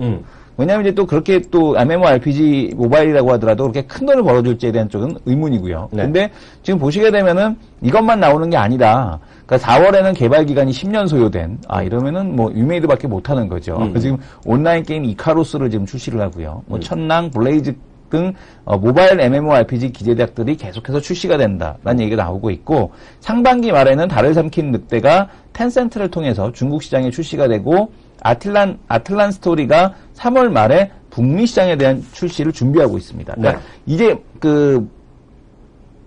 왜냐하면 이제 또 그렇게 또 MMORPG 모바일이라고 하더라도 그렇게 큰 돈을 벌어줄지에 대한 쪽은 의문이고요. 네. 근데 지금 보시게 되면은 이것만 나오는 게 아니다. 그러니까 4월에는 개발 기간이 10년 소요된, 이러면은 뭐 유메이드밖에 못 하는 거죠. 지금 온라인 게임 이카로스를 지금 출시를 하고요. 뭐 천랑, 블레이즈 등 모바일 MMORPG 기재작들이 계속해서 출시가 된다라는 얘기가 나오고 있고, 상반기 말에는 달을 삼킨 늑대가 텐센트를 통해서 중국 시장에 출시가 되고, 아틀란 스토리가 3월 말에 북미 시장에 대한 출시를 준비하고 있습니다. 그러니까 네. 이제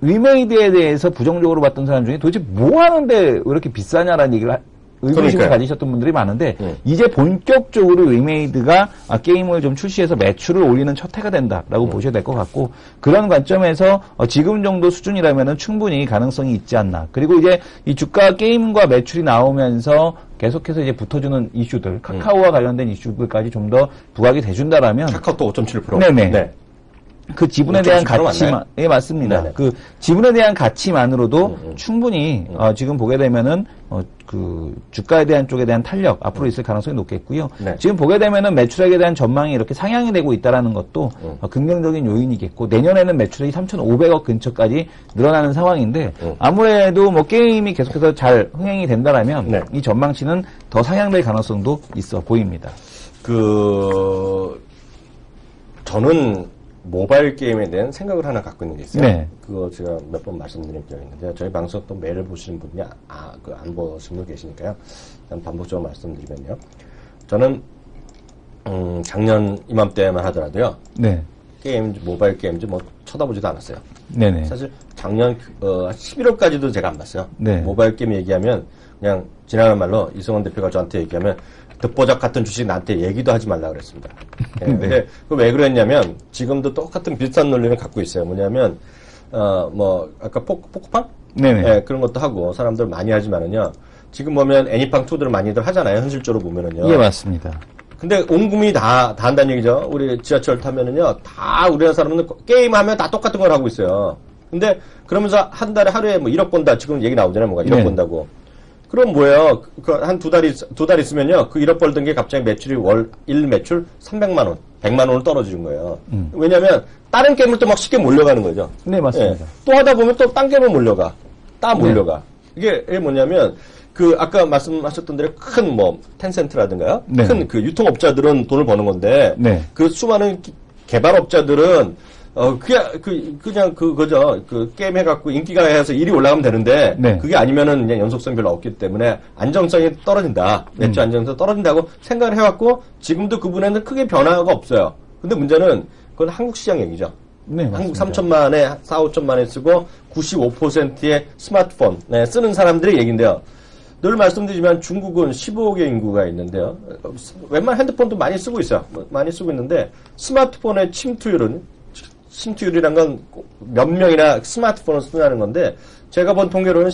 리메이드에 대해서 부정적으로 봤던 사람 중에 도대체 뭐 하는데 왜 이렇게 비싸냐라는 얘기를 의구심을 가지셨던 분들이 많은데 이제 본격적으로 리메이드가 게임을 좀 출시해서 매출을 올리는 첫 해가 된다라고 보셔야 될 것 같고, 그런 관점에서 지금 정도 수준이라면은 충분히 가능성이 있지 않나. 그리고 이제 이 주가 게임과 매출이 나오면서 계속해서 이제 붙어주는 이슈들, 카카오와 관련된 이슈들까지 좀 더 부각이 돼준다라면 카카오톡 5.7%. 네네. 네. 그 지분에 대한 가치만, 예, 맞습니다. 네네. 그 지분에 대한 가치만으로도 충분히, 지금 보게 되면은, 그 주가에 대한 쪽에 대한 탄력, 앞으로 있을 가능성이 높겠고요. 네. 지금 보게 되면은 매출액에 대한 전망이 이렇게 상향이 되고 있다라는 것도 긍정적인 요인이겠고, 내년에는 매출액이 3,500억 근처까지 늘어나는 상황인데, 아무래도 뭐 게임이 계속해서 잘 흥행이 된다라면, 네. 이 전망치는 더 상향될 가능성도 있어 보입니다. 저는 모바일 게임에 대한 생각을 하나 갖고 있는 게 있어요. 네. 그거 제가 몇 번 말씀드린 적이 있는데, 저희 방송 또 매일 보시는 분이 안 보시는 분 계시니까요. 일단 반복적으로 말씀드리면요. 저는 작년 이맘때만 하더라도요. 네. 모바일 게임즈 뭐 쳐다보지도 않았어요. 네네. 사실 작년 11월까지도 제가 안 봤어요. 네. 모바일 게임 얘기하면 그냥 지나가는 말로 이승원 대표가 저한테 얘기하면 듣보잡 같은 주식 나한테 얘기도 하지 말라 그랬습니다. 네. 네. 근데 왜 그랬냐면 지금도 똑같은 비슷한 논리를 갖고 있어요. 뭐냐면 아까 포크팡? 네네. 네, 그런 것도 하고 사람들 많이 하지만은요. 지금 보면 애니팡 2들 많이들 하잖아요. 현실적으로 보면은요. 예, 맞습니다. 근데 온 국민이 다 한다는 얘기죠. 우리 지하철 타면은요, 다 우리나라 사람은 게임하면 다 똑같은 걸 하고 있어요. 근데 그러면서 한 달에 하루에 뭐 1억 번다. 지금 얘기 나오잖아요. 뭔가 1억 번다고. 그럼 뭐예요? 한 두 달 있으면요. 그 1억 벌던 게 갑자기 매출이 일 매출 300만 원, 100만 원을 떨어지는 거예요. 왜냐면 다른 게임을 또 막 쉽게 몰려가는 거죠. 네, 맞습니다. 또 하다 보면 또 딴 게임을 몰려가. 몰려가. 이게 뭐냐면 아까 말씀하셨던 대로 큰 텐센트라든가요. 네. 큰 유통업자들은 돈을 버는 건데 네. 그 수많은 개발업자들은 그냥 그거죠. 게임 해갖고 인기가 해서 일이 올라가면 되는데, 네. 그게 아니면은 그냥 연속성이 별로 없기 때문에 안정성이 떨어진다. 매출 안정성이 떨어진다고 생각을 해왔고, 지금도 그분에는 크게 변화가 없어요. 근데 문제는 그건 한국 시장 얘기죠. 네, 한국 3천만에, 4,5천만에 쓰고 95%의 스마트폰, 쓰는 사람들의 얘기인데요. 늘 말씀드리지만 중국은 15억의 인구가 있는데요. 웬만한 핸드폰도 많이 쓰고 있어요. 많이 쓰고 있는데, 스마트폰의 침투율이란 건 몇 명이나 스마트폰을 쓴다는 건데, 제가 본 통계로는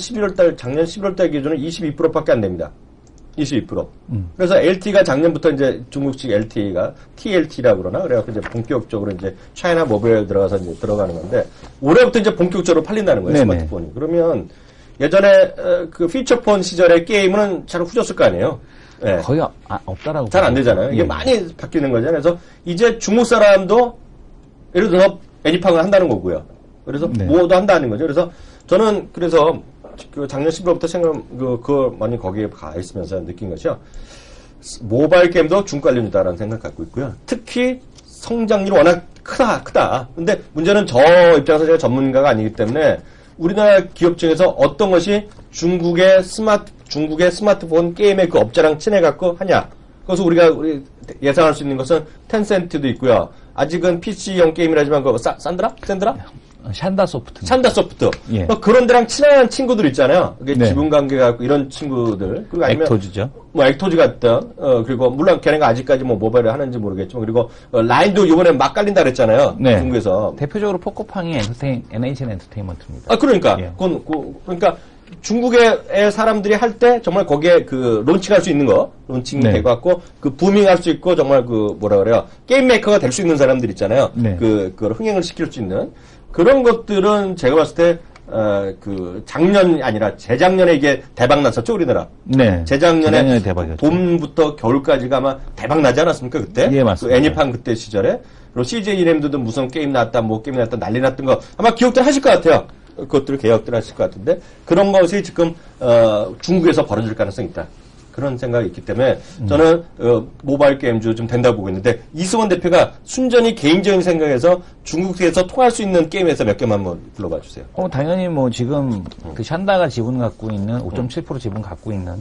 작년 11월달 기준은 22%밖에 안 됩니다. 22%. 그래서 LTE가 작년부터 이제 중국식 LTE가 TLT라고 그러나? 그래갖고 이제 본격적으로 이제 차이나 모바일 들어가서 이제 들어가는 건데, 올해부터 이제 본격적으로 팔린다는 거예요, 네네. 스마트폰이. 그러면 예전에 피처폰 시절의 게임은 잘 후졌을 거 아니에요? 네. 거의 없다라고. 잘 안 되잖아요. 이게 많이 바뀌는 거죠. 그래서 이제 중국 사람도 예를 들어서 애니팡을 한다는 거고요. 그래서 네. 뭐도 한다는 거죠. 그래서 저는 작년 10월부터 그걸 많이 거기에 가 있으면서 느낀 것이요. 모바일 게임도 중국 관련이다라는 생각 갖고 있고요. 특히 성장률이 워낙 크다. 근데 문제는 저 입장에서 제가 전문가가 아니기 때문에 우리나라 기업 중에서 어떤 것이 중국의 스마트폰 게임의 그 업자랑 친해갖고 하냐. 그래서 우리 예상할 수 있는 것은 텐센트도 있고요. 아직은 PC용 게임이라지만 샌드라? 샨다소프트. 예. 그런 데랑 친한 친구들 있잖아요. 네. 지분 관계가 이런 친구들. 그리고 아니면 액토즈죠. 액토즈 같던 그리고 물론 걔네가 아직까지 모바일을 하는지 모르겠지만 그리고 라인도 이번에 막 깔린다 그랬잖아요. 네. 중국에서. 대표적으로 포코팡이 NHN 엔터테인먼트입니다. 그러니까 예. 그러니까 중국의 사람들이 할 때 정말 거기에 론칭할 수 있는 거, 론칭 네. 돼갖고 부밍할 수 있고 정말 게임 메이커가 될 수 있는 사람들 있잖아요. 네. 그걸 흥행을 시킬 수 있는 그런 것들은 제가 봤을 때 작년이 아니라 재작년에 이게 대박 났었죠, 우리나라. 네. 재작년에 대박이었죠. 봄부터 겨울까지가 아마 대박 나지 않았습니까, 그때? 예, 맞습니다. 애니팡 그때 시절에. 그리고 CJ 이nem드도 무슨 게임 나왔다, 난리 났던 거 아마 기억들 하실 것 같아요. 그것들을 개혁들 하실 것 같은데 그런 것이 지금 중국에서 벌어질 가능성이 있다. 그런 생각이 있기 때문에 저는 모바일 게임주 좀 된다고 보고 있는데 이승원 대표가 순전히 개인적인 생각에서 중국에서 통할 수 있는 게임에서 몇 개만 한번 불러봐 주세요. 당연히 지금 샨다가 지분 갖고 있는 5.7% 지분 갖고 있는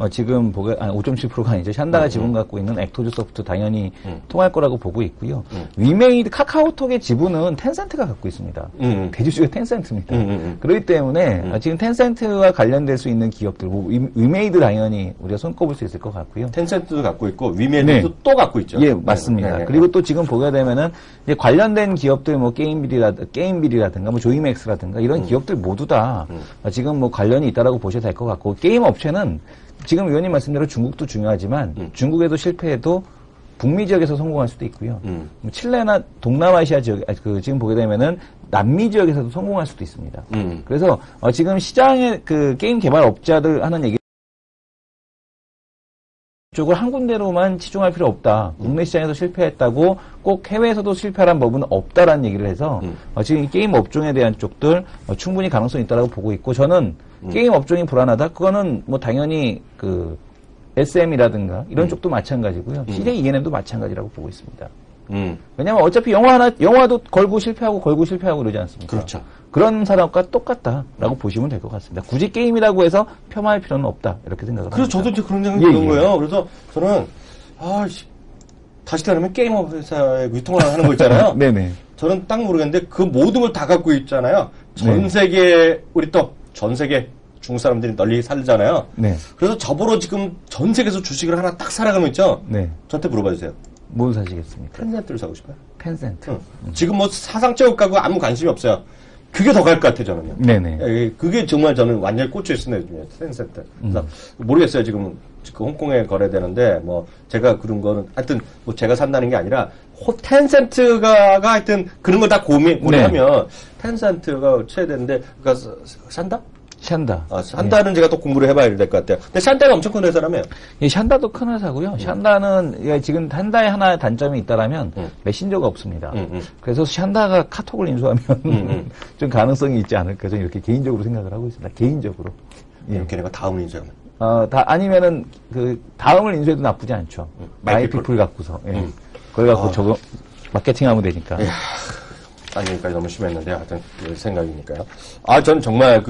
지금 5.7%가 아니죠. 샨다가 지분 갖고 있는 액토즈 소프트 당연히 통할 거라고 보고 있고요. 위메이드 카카오톡의 지분은 텐센트가 갖고 있습니다. 대주주가 텐센트입니다. 그렇기 때문에 지금 텐센트와 관련될 수 있는 기업들 위메이드 당연히 우리가 손꼽을 수 있을 것 같고요. 텐센트도 갖고 있고 위메이드도 네. 또 갖고 있죠. 예, 맞습니다. 네. 그리고 또 지금 보게 되면은 이제 관련된 기업들 게임빌이라든가 조이맥스라든가 이런 기업들 모두 다 지금 관련이 있다라고 보셔도 될 것 같고 게임 업체는 지금 의원님 말씀대로 중국도 중요하지만 중국에도 실패해도 북미 지역에서 성공할 수도 있고요. 칠레나 동남아시아 지역, 지금 보게 되면은 남미 지역에서도 성공할 수도 있습니다. 그래서 지금 시장의 게임 개발 업자들 하는 얘기 쪽을 한 군데로만 치중할 필요 없다. 국내 시장에서 실패했다고 꼭 해외에서도 실패한 법은 없다라는 얘기를 해서 지금 이 게임 업종에 대한 쪽들 충분히 가능성이 있다라고 보고 있고 저는 게임 업종이 불안하다. 그거는 당연히 SM이라든가 이런 쪽도 마찬가지고요. CJ ENM도 마찬가지라고 보고 있습니다. 왜냐면 어차피 영화도 걸고 실패하고 그러지 않습니까? 그렇죠. 그런 사람과 똑같다라고 보시면 될 것 같습니다. 굳이 게임이라고 해서 폄하할 필요는 없다. 이렇게 생각을 합니다. 그래서 저도 이제 그런 생각이 드는 거예요. 그래서 저는, 다시 태어나면 게임 회사에 유통을 하는 거 있잖아요. 네네. 저는 딱 모르겠는데 그 모든 걸 다 갖고 있잖아요. 전 세계, 전 세계 중국 사람들이 널리 살잖아요. 네. 그래서 저보러 지금 전 세계에서 주식을 하나 딱 사라가면 있죠. 네. 저한테 물어봐 주세요. 뭘 사시겠습니까? 텐센트를 사고 싶어요. 텐센트. 지금 사상체육 가고 아무 관심이 없어요. 그게 더 갈 것 같아요, 저는요. 네네. 그게 정말 저는 완전히 꽂혀 있습니다, 요즘에. 텐센트. 그래서 모르겠어요, 지금. 그 홍콩에 거래되는데, 뭐, 제가 그런 거는, 하여튼, 뭐, 제가 산다는 게 아니라, 텐센트가 하여튼, 그런 걸 다 고려하면, 텐센트가 최대인데, 그니까, 산다? 샨다. 샨다는 제가 또 공부를 해봐야 될 것 같아요. 근데 샨다가 엄청 큰 회사라며? 예, 샨다도 큰 회사고요. 샨다는 지금 샨다에 하나의 단점이 있다라면 메신저가 없습니다. 그래서 샨다가 카톡을 인수하면 좀 가능성이 있지 않을까 저는 이렇게 개인적으로 생각을 하고 있습니다. 개인적으로. 예. 걔네가 다음을 인수하면? 아니면은 그 다음을 인수해도 나쁘지 않죠. 마이피플 갖고서. 예. 그걸 갖고 저거 마케팅하면 되니까. 아니까지 너무 심했는데, 하여튼, 그 생각이니까요. 전 정말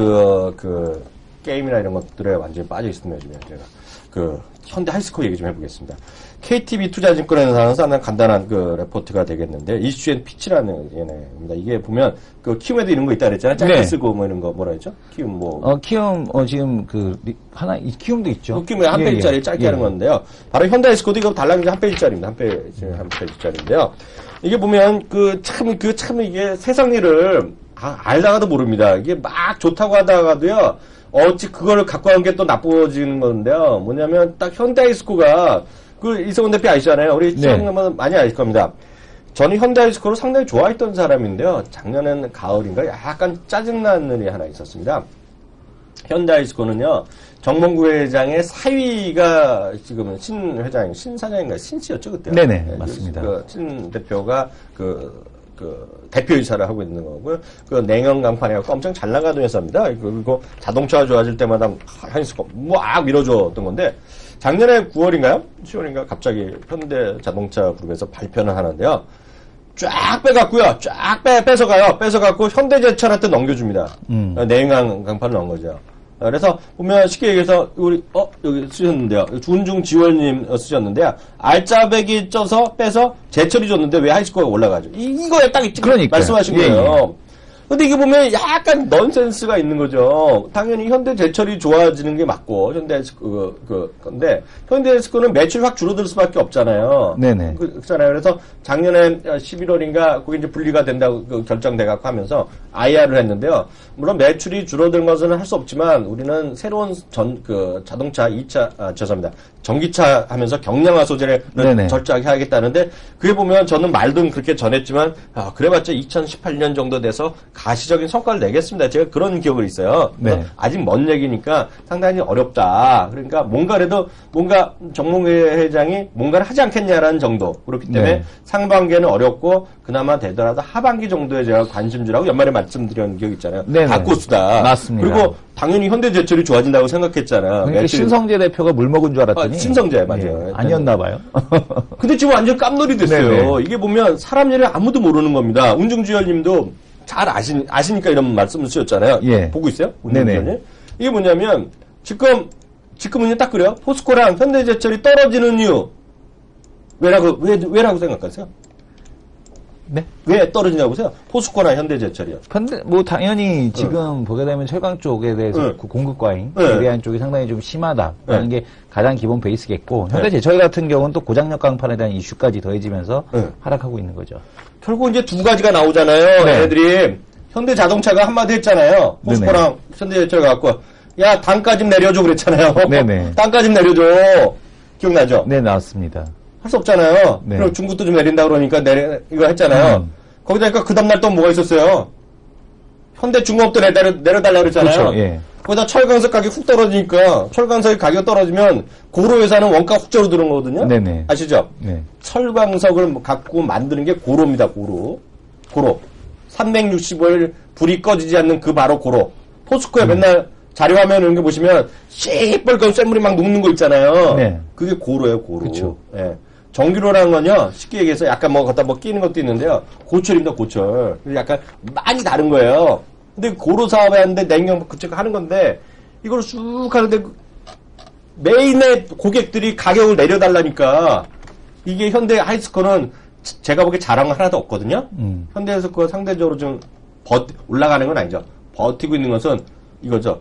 게임이나 이런 것들에 완전히 빠져 있습니다, 요즘에. 제가. 현대 하이스코어 얘기 좀 해보겠습니다. KTB 투자증권에서 하는 간단한 레포트가 되겠는데, 이슈 앤 피치라는 얘네입니다. 이게 보면, 키움에도 이런 거 있다 그랬잖아요. 짧게 쓰고 뭐 이런 거 뭐라 했죠? 키움 뭐. 키움, 지금 키움도 있죠. 키움에 한 페이지짜리 짧게 하는 건데요. 바로 현대 하이스코어도 이거 달라진 게 한 페이지짜리입니다. 한 페이지짜리인데요. 이게 보면, 참 이게 세상 일을 알다가도 모릅니다. 이게 막 좋다고 하다가도요, 어찌 그거를 갖고 가는 게 또 나빠지는 건데요. 뭐냐면, 딱 현대하이스코어가, 이성훈 대표 아시잖아요. 우리 시청자분 많이 아실 겁니다. 저는 현대하이스코어를 상당히 좋아했던 사람인데요. 작년엔 가을인가 약간 짜증나는 일이 하나 있었습니다. 현대하이스코어는요, 정몽구 회장의 사위가 지금은 신 사장인가 신씨였죠, 그때? 네네, 맞습니다. 신 대표가 대표이사를 하고 있는 거고요. 냉연 강판해갖고 엄청 잘 나가던 회사입니다. 그리고 자동차가 좋아질 때마다 하이스코어 막 밀어줬던 건데, 작년에 9월인가요? 10월인가? 갑자기 현대 자동차 그룹에서 발표를 하는데요. 쫙 빼갖고요. 뺏어갖고 현대제철한테 넘겨줍니다. 냉연 강판을 넣은 거죠. 그래서 보면 쉽게 얘기해서 여기 쓰셨는데요. 준중 지원님 쓰셨는데요. 알짜배기 쪄서 빼서 제철이 줬는데 왜 하이스코어가 올라가죠? 이거에 딱 말씀하신 거예요. 근데 이게 보면 약간 넌센스가 있는 거죠. 당연히 현대제철이 좋아지는 게 맞고, 근데, 현대제철은 매출이 확 줄어들 수밖에 없잖아요. 네네. 그렇잖아요. 그래서 작년에 11월인가, 그게 이제 분리가 된다고 결정돼갖고 하면서 IR을 했는데요. 물론 매출이 줄어든 것은 할 수 없지만, 우리는 새로운 자동차 2차, 죄송합니다. 전기차 하면서 경량화 소재를 철저하게 하겠다는데, 그게 보면 저는 말도 그렇게 전했지만, 그래봤자 2018년 정도 돼서 가시적인 성과를 내겠습니다. 제가 그런 기억을 있어요. 아직 먼 얘기니까 상당히 어렵다. 그러니까 뭔가 정몽구 회장이 뭔가를 하지 않겠냐라는 정도. 그렇기 때문에 상반기에는 어렵고 그나마 되더라도 하반기 정도에 제가 관심 주라고 연말에 말씀드린 기억 있잖아요. 바코스다. 맞습니다. 그리고 당연히 현대제철이 좋아진다고 생각했잖아요. 그러니까 신성재 대표가 물 먹은 줄 알았더니. 신성재 맞아요. 아니었나 봐요. 근데 지금 완전 깜놀이 됐어요. 이게 보면 사람 일을 아무도 모르는 겁니다. 운중주열님도 잘 아시니까 이런 말씀을 쓰셨잖아요. 보고 있어요? 운전기사님? 이게 뭐냐면, 지금은 딱 그래요. 포스코랑 현대제철이 떨어지는 이유. 왜라고 생각하세요? 네? 왜 떨어지냐고 보세요? 포스코나 현대제철이요. 근데, 당연히 지금 보게 되면 철강 쪽에 대해서 공급 과잉에 대한 쪽이 상당히 좀 심하다라는 게 가장 기본 베이스겠고, 현대제철 같은 경우는 또 고장력 강판에 대한 이슈까지 더해지면서 하락하고 있는 거죠. 결국 이제 두 가지가 나오잖아요. 얘네들이. 현대자동차가 한마디 했잖아요. 포스코랑 현대제철 갖고, 야, 단가 좀 내려줘 그랬잖아요. 단가 좀 내려줘. 기억나죠? 네, 나왔습니다. 할 수 없잖아요. 그럼 중국도 좀 내린다 그러니까 이거 했잖아요. 거기다가 그 다음날 또 뭐가 있었어요? 현대중공업도 내려달라 그랬잖아요. 그렇죠. 거기다 철강석 가격이 훅 떨어지니까 철강석의 가격 떨어지면 고로 회사는 원가 훅 줄어드는 거거든요. 아시죠? 철강석을 갖고 만드는 게 고로입니다. 고로. 365일 불이 꺼지지 않는 그 바로 고로. 포스코에 맨날 자료화면 이런 거 보시면 시뻘건 쇳물이 막 녹는 거 있잖아요. 그게 고로예요. 고로. 그쵸. 전기로라는 건요, 쉽게 얘기해서 약간 갖다 끼는 것도 있는데요. 고철입니다, 고철. 약간 많이 다른 거예요. 근데 고로 사업에 하는데 냉경 그쪽 하는 건데, 이걸 쑥 하는데, 메인의 고객들이 가격을 내려달라니까, 이게 현대 하이스코어는 제가 보기에 자랑 하나도 없거든요? 현대 하이스코어 상대적으로 좀 올라가는 건 아니죠. 버티고 있는 것은 이거죠.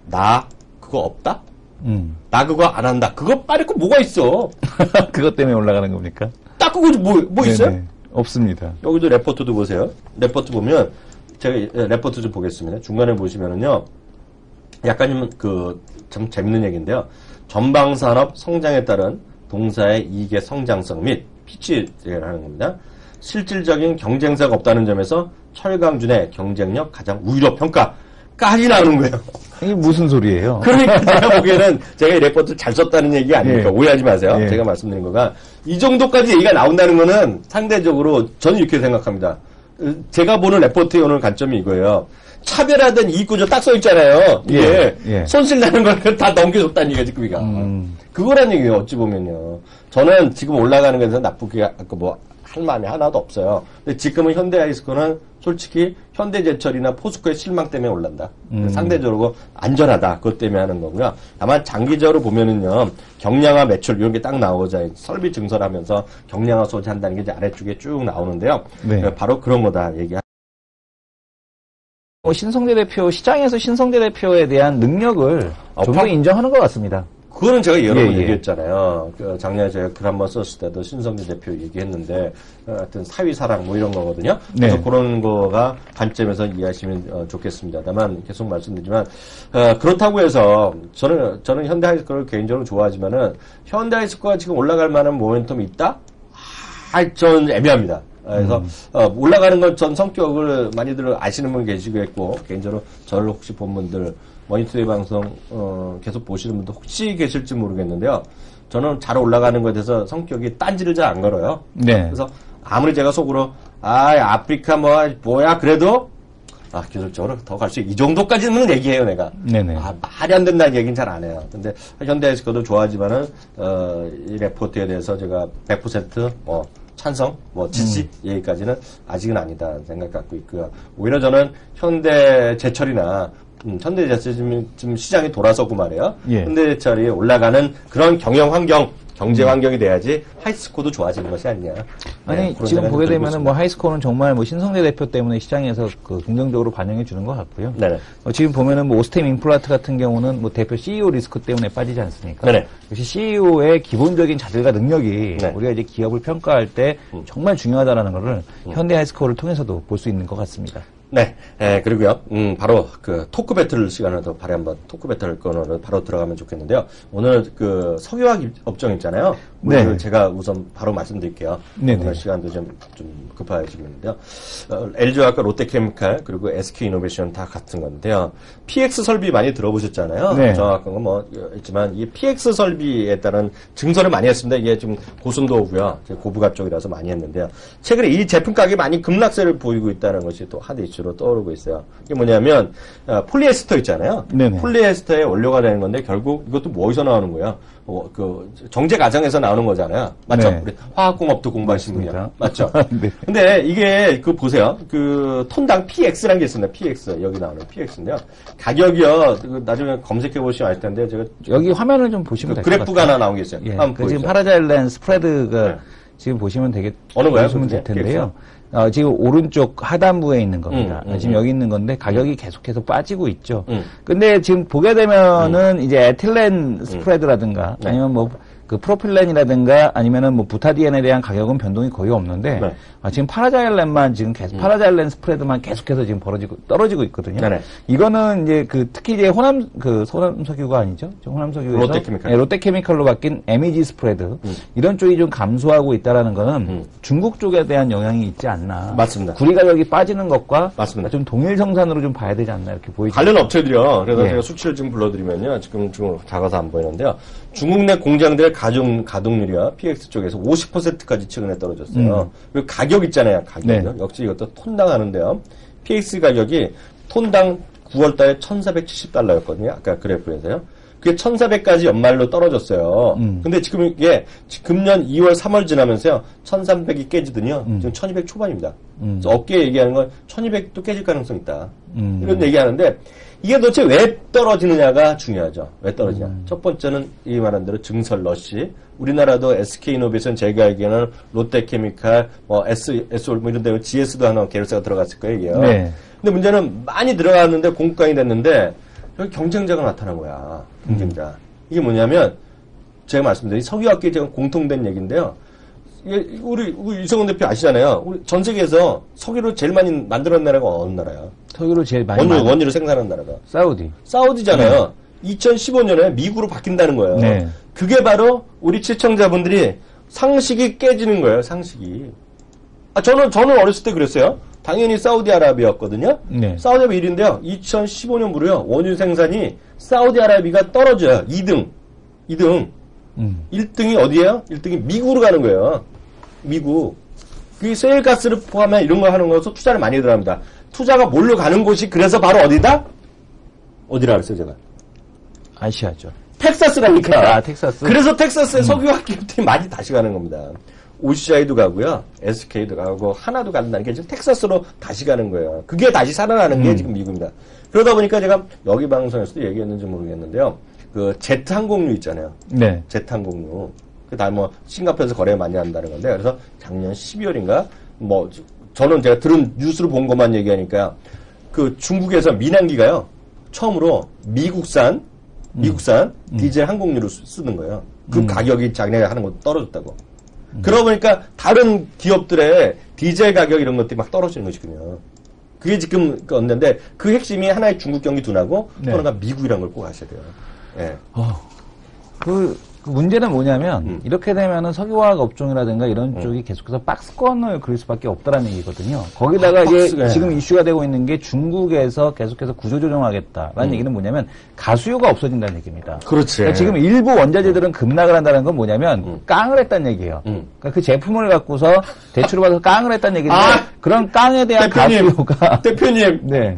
나 그거 없다? 나 그거 안 한다. 그거 빠르고 뭐가 있어? 그것 때문에 올라가는 겁니까? 딱 그거 뭐 있어요? 없습니다. 여기도 레포트도 보세요. 레포트 보면 제가 레포트 좀 보겠습니다. 중간에 보시면은요. 약간 좀 참 재밌는 얘기인데요. 전방산업 성장에 따른 동사의 이익의 성장성 및 피치를 하는 겁니다. 실질적인 경쟁사가 없다는 점에서 철강준의 경쟁력 가장 우위로 평가까지 나오는 거예요. 이게 무슨 소리예요? 그러니까 제가 보기에는 제가 이 레포트 잘 썼다는 얘기 아닙니까? 예. 오해하지 마세요. 예. 제가 말씀드린 거가 이 정도까지 얘기가 나온다는 거는 상대적으로 저는 이렇게 생각합니다. 제가 보는 레포트의 오늘 관점이 이거예요. 차별화된 이익구조 딱 써있잖아요. 이게 손실 나는 걸 다 넘겨줬다는 얘기가 지금 이가. 그거란 얘기예요. 어찌 보면요. 저는 지금 올라가는 것에서 나쁘게 할 마음이 하나도 없어요. 근데 지금은 현대아이스코는 솔직히 현대제철이나 포스코의 실망 때문에 올란다. 상대적으로 안전하다. 그것 때문에 하는 거고요. 다만 장기적으로 보면은요. 경량화 매출 이런 게 딱 나오자 설비 증설하면서 경량화 소지한다는 게 이제 아래쪽에 쭉 나오는데요. 네. 바로 그런 거다 얘기하. 신성재 대표 시장에서 신성재 대표에 대한 능력을 좀 더 인정하는 것 같습니다. 그거는 제가 여러 번 얘기했잖아요. 작년에 제가 글 한번 썼을 때도 신성재 대표 얘기했는데, 하여튼 사위사랑 뭐 이런 거거든요. 네. 그래서 그런 거가 관점에서 이해하시면 좋겠습니다. 다만 계속 말씀드리지만, 그렇다고 해서 저는 현대하이스코를 개인적으로 좋아하지만은, 현대하이스코가 지금 올라갈 만한 모멘텀이 있다? 저는 애매합니다. 그래서 올라가는 건 전 성격을 많이들 아시는 분 계시겠고, 개인적으로 저를 혹시 본 분들, 머니투데이 방송 계속 보시는 분도 혹시 계실지 모르겠는데요. 저는 잘 올라가는 것에 대해서 성격이 딴지를 잘 안 걸어요. 네. 그래서 아무리 제가 속으로 아프리카 뭐야 그래도 기술적으로 더 갈 수 이 정도까지는 얘기해요 내가. 네네. 말이 안 된다는 얘기는 잘 안 해요. 근데 현대아이스코도 좋아하지만은 이 레포트에 대해서 제가 100% 찬성, 지지 얘기까지는 아직은 아니다 생각 갖고 있고요. 오히려 저는 현대제철이나 현대제철이 지금 시장이 돌아서고 말이에요. 예. 현대제철이 올라가는 그런 경영 환경, 경제 환경이 돼야지 하이스코도 좋아지는 것이 아니냐. 아니 지금 보게 되면은 하이스코는 정말 신성재 대표 때문에 시장에서 긍정적으로 반영해 주는 것 같고요. 네네. 지금 보면은 오스템 임플란트 같은 경우는 대표 CEO 리스크 때문에 빠지지 않습니까? 네네. 역시 CEO의 기본적인 자질과 능력이 우리가 이제 기업을 평가할 때 정말 중요하다라는 것을 현대 하이스코를 통해서도 볼 수 있는 것 같습니다. 네, 그리고요, 바로 토크 배틀 시간을 더 한번 토크 배틀 건으로 바로 들어가면 좋겠는데요. 오늘 석유화학 업종 있잖아요. 네. 제가 우선 바로 말씀드릴게요. 네네. 오늘 시간도 좀 급해지는데요. LG화학과 롯데케미칼 그리고 SK이노베이션 다 같은 건데요. PX 설비 많이 들어보셨잖아요. 네. 정확한 건 있지만 이 PX 설비에 따른 증설을 많이 했습니다. 이게 좀 고순도고요. 고부가 쪽이라서 많이 했는데요. 최근에 이 제품 가격이 많이 급락세를 보이고 있다는 것이 또 하드 이슈로 떠오르고 있어요. 이게 뭐냐면 폴리에스터 있잖아요. 네네. 폴리에스터의 원료가 되는 건데 결국 이것도 뭐에서 나오는 거야? 정제 과정에서 나오는 거잖아요. 맞죠? 네. 우리 화학공업도 공부하신 분이요. 맞죠? 네. 근데 이게 보세요. 톤당 PX라는 게 있습니다. PX. 여기 나오는 PX인데요. 가격이요. 나중에 검색해 보시면 알 텐데 제가 여기 화면을 좀 보시면 될 것 같아요. 그래프가 하나 나온 게 있어요. 예. 지금 파라자일렌 스프레드가 지금 보시면 어느 거예요? 보시면 될 텐데요. 지금 오른쪽 하단부에 있는 겁니다. 지금 여기 있는 건데 가격이 계속해서 빠지고 있죠. 근데 지금 보게 되면은 이제 에틸렌 스프레드라든가 아니면 프로필렌이라든가 아니면은 부타디엔에 대한 가격은 변동이 거의 없는데 지금 파라자일렌만 지금 계속 파라자일렌 스프레드만 계속해서 지금 떨어지고 있거든요. 네네. 이거는 이제 특히 이제 소남석유가 아니죠. 호남석유에서 롯데케미칼로 바뀐 MEG 스프레드 이런 쪽이 좀 감소하고 있다라는 거는 중국 쪽에 대한 영향이 있지 않나. 맞습니다. 구리 가격이 빠지는 것과 맞습니다. 좀 동일 성산으로 좀 봐야 되지 않나 이렇게 보이죠. 관련 업체들이요. 그래서 제가 수치를 좀 불러드리면요. 지금 작아서 안 보이는데요. 중국 내 공장들의 가동률이요. PX 쪽에서 50%까지 최근에 떨어졌어요. 그리고 가격 있잖아요. 가격이요. 네. 역시 이것도 톤당 하는데요. PX 가격이 톤당 9월달에 $1,470였거든요. 아까 그래프에서요. 그게 1,400까지 연말로 떨어졌어요. 근데 지금 이게 금년 2월, 3월 지나면서요. 1,300이 깨지더니요. 지금 1,200 초반입니다. 그래서 업계 얘기하는 건 1,200도 깨질 가능성이 있다. 이런 얘기하는데 이게 도대체 왜 떨어지느냐가 중요하죠. 왜 떨어지냐. 첫 번째는 이 말한 대로 증설 러시. 우리나라도 SK이노베이션 제가 알기에는 롯데케미칼, SOL 이런 데 GS도 하나 계열사가 들어갔을 거예요. 이게요. 네. 근데 문제는 많이 들어갔는데 공급강이 됐는데 여기 경쟁자가 나타난 거야. 경쟁자. 이게 뭐냐면 제가 말씀드린 석유업계에 제가 공통된 얘기인데요. 우리 이성훈 대표 아시잖아요. 우리 전 세계에서 석유를 제일 많이 만들어낸 나라가 어느 나라야? 석유를 제일 많이 원유를 생산하는 나라가 사우디잖아요. 2015년에 미국으로 바뀐다는 거예요. 네. 그게 바로 우리 시청자분들이 상식이 깨지는 거예요. 상식이. 저는 어렸을 때 그랬어요. 당연히 사우디아라비아였거든요. 네. 사우디아라비아 1위인데요. 2015년부로요. 원유 생산이 사우디아라비아가 떨어져요. 2등. 1등이 어디예요? 1등이 미국으로 가는 거예요. 미국. 그 세일가스를 포함한 이런 거 하는 것으로 투자를 많이 들어갑니다. 투자가 뭘로 가는 곳이 그래서 바로 어디다? 어디라 그랬어요, 제가? 아시아죠. 텍사스라니까. 텍사스. 그래서 텍사스에 석유화학 기업들이 많이 다시 가는 겁니다. OCI도 가고요. SK도 가고 하나도 간다는 게 지금 텍사스로 다시 가는 거예요. 그게 다시 살아나는 게 지금 미국입니다. 그러다 보니까 제가 여기 방송에서도 얘기했는지 모르겠는데요. 그 제트 항공유 있잖아요. 네. 제트 항공유. 그다음 뭐 싱가포르에서 거래 많이 한다는 건데 그래서 작년 12월인가 뭐 저는 제가 들은 뉴스로 본 것만 얘기하니까 그 중국에서 민항기가요. 처음으로 미국산 디젤 항공유를 쓰는 거예요. 그 가격이 작년에 하는 거 떨어졌다고. 그러다 보니까 다른 기업들의 디젤 가격 이런 것들이 막 떨어지는 것이거든요. 그게 지금 얻는데 그 핵심이 하나의 중국 경기 둔하고 또 하나가 미국이라는 걸 꼭 아셔야 돼요. 예. 그 문제는 뭐냐면 이렇게 되면은 석유화학 업종이라든가 이런 쪽이 계속해서 박스권을 그릴 수밖에 없다라는 얘기거든요. 거기다가 이제 지금 이슈가 되고 있는 게 중국에서 계속해서 구조조정하겠다라는 얘기는 뭐냐면 가수요가 없어진다는 얘기입니다. 그렇지. 그러니까 지금 일부 원자재들은 급락을 한다는 건 뭐냐면 깡을 했다는 얘기예요. 그러니까 그 제품을 갖고서 대출을 받아서 깡을 했다는 얘기인데 그런 깡에 대한 가수요가 대표님. 네.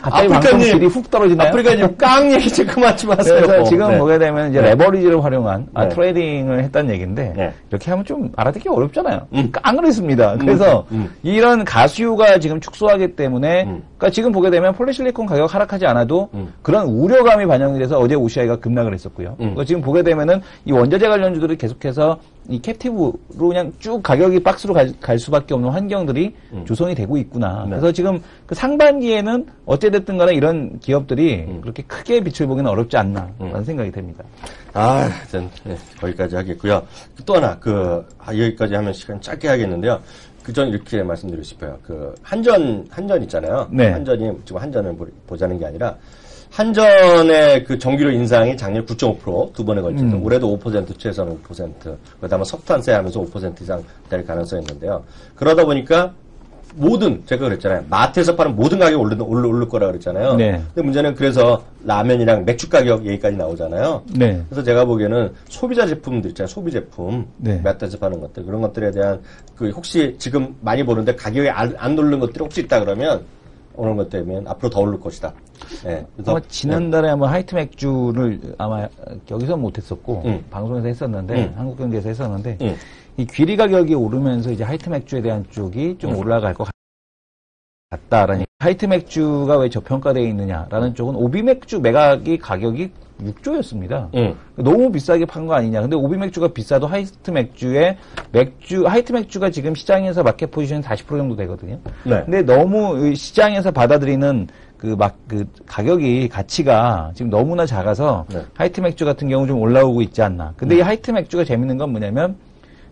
갑자기 방송질이 훅 떨어지나요? 아프리카님, 깡 얘기 좀 그만 좀 하세요. 그래서 지금 보게 되면 이제 레버리지를 활용한 트레이딩을 했다는 얘기인데, 이렇게 하면 좀 알아듣기 어렵잖아요. 깡을 했습니다. 그래서 이런 가수요가 지금 축소하기 때문에, 그러니까 지금 보게 되면 폴리실리콘 가격 하락하지 않아도 그런 우려감이 반영이 돼서 어제 OCI가 급락을 했었고요. 그러니까 지금 보게 되면은 이 원자재 관련주들이 계속해서 이 캡티브로 그냥 쭉 가격이 박스로 갈 수밖에 없는 환경들이 조성이 되고 있구나. 그래서 지금 그 상반기에는 어찌됐든 간에 이런 기업들이 그렇게 크게 빛을 보기는 어렵지 않나라는 생각이 듭니다. 거기까지 하겠고요. 또 하나, 여기까지 하면 시간 짧게 하겠는데요. 전 이렇게 말씀드리고 싶어요. 한전 있잖아요. 네. 한전이, 지금 한전을 보자는 게 아니라, 한전의 그 전기료 인상이 작년 9.5% 두 번에 걸쳐서 올해도 5% 최소한 5%, 그다음에 석탄세 하면서 5% 이상 될 가능성이 있는데요. 그러다 보니까 제가 그랬잖아요. 마트에서 파는 모든 가격이 오를 거라 그랬잖아요. 네. 근데 문제는 그래서 라면이랑 맥주 가격 얘기까지 나오잖아요. 네. 그래서 제가 보기에는 소비자 제품들 있잖아요. 소비 제품. 네. 마트에서 파는 것들. 그런 것들에 대한 혹시 지금 많이 보는데 가격이 안 오르는 것들이 혹시 있다 그러면 오는 것 때문에 앞으로 더 오를 것이다. 네. 그래서 지난달에 한번 하이트 맥주를 아마 여기서 못했었고 방송에서 했었는데 한국경제에서 했었는데 이 귀리 가격이 오르면서 이제 하이트 맥주에 대한 쪽이 좀 올라갈 것 같다라는 하이트 맥주가 왜 저평가되어 있느냐라는 쪽은 오비 맥주 매각이 가격이 6조였습니다. 너무 비싸게 판 거 아니냐. 근데 오비 맥주가 비싸도 하이트 맥주가 지금 시장에서 마켓 포지션이 40% 정도 되거든요. 네. 근데 너무 시장에서 받아들이는 가격이 가치가 지금 너무나 작아서 하이트 맥주 같은 경우 좀 올라오고 있지 않나. 근데 이 하이트 맥주가 재밌는 건 뭐냐면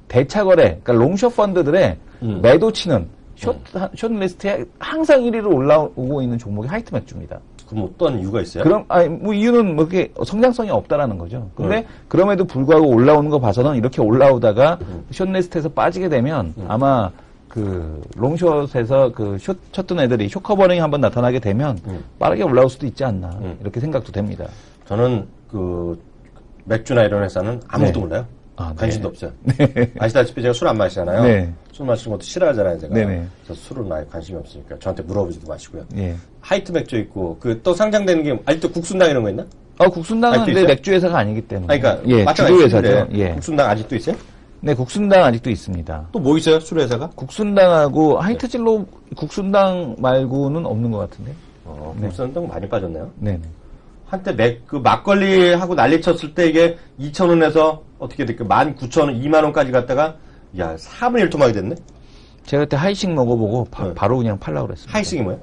대차 거래, 그러니까 롱숏 펀드들의 매도 치는 숏 리스트에 항상 1위로 올라오고 있는 종목이 하이트 맥주입니다. 그럼 어떤 이유가 있어요? 이유는 그렇게 성장성이 없다라는 거죠. 근데 그럼에도 불구하고 올라오는 거 봐서는 이렇게 올라오다가 숏 리스트에서 빠지게 되면 아마 롱숏에서 쳤던 애들이 숏 커버링이 한번 나타나게 되면 빠르게 올라올 수도 있지 않나. 이렇게 생각도 됩니다. 저는 맥주나 이런 회사는 아무것도 몰라요. 관심도 없어요. 네. 아시다시피 제가 술 안 마시잖아요. 네. 술 마시는 것도 싫어하잖아요, 제가. 네네. 그래서 술은 아예 관심이 없으니까 저한테 물어보지도 마시고요. 네. 하이트 맥주 있고 또 상장되는 게 아직도 국순당 이런 거 있나? 국순당은 근데 맥주 회사가 아니기 때문에. 그러니까 주류 회사죠. 국순당 아직도 있어요? 네, 국순당 아직도 있습니다. 또 뭐 있어요, 술 회사가? 국순당하고 하이트진로 국순당 말고는 없는 것 같은데. 국순당 많이 빠졌네요. 네네. 한때 막걸리 하고 난리 쳤을 때 이게 2,000원에서 어떻게 됐까 19,000원, 2만원까지 갔다가, 4분의 1토막이 됐네? 제가 그때 하이싱 먹어보고, 바로 그냥 팔라고 그랬습니다. 하이싱이 뭐예요?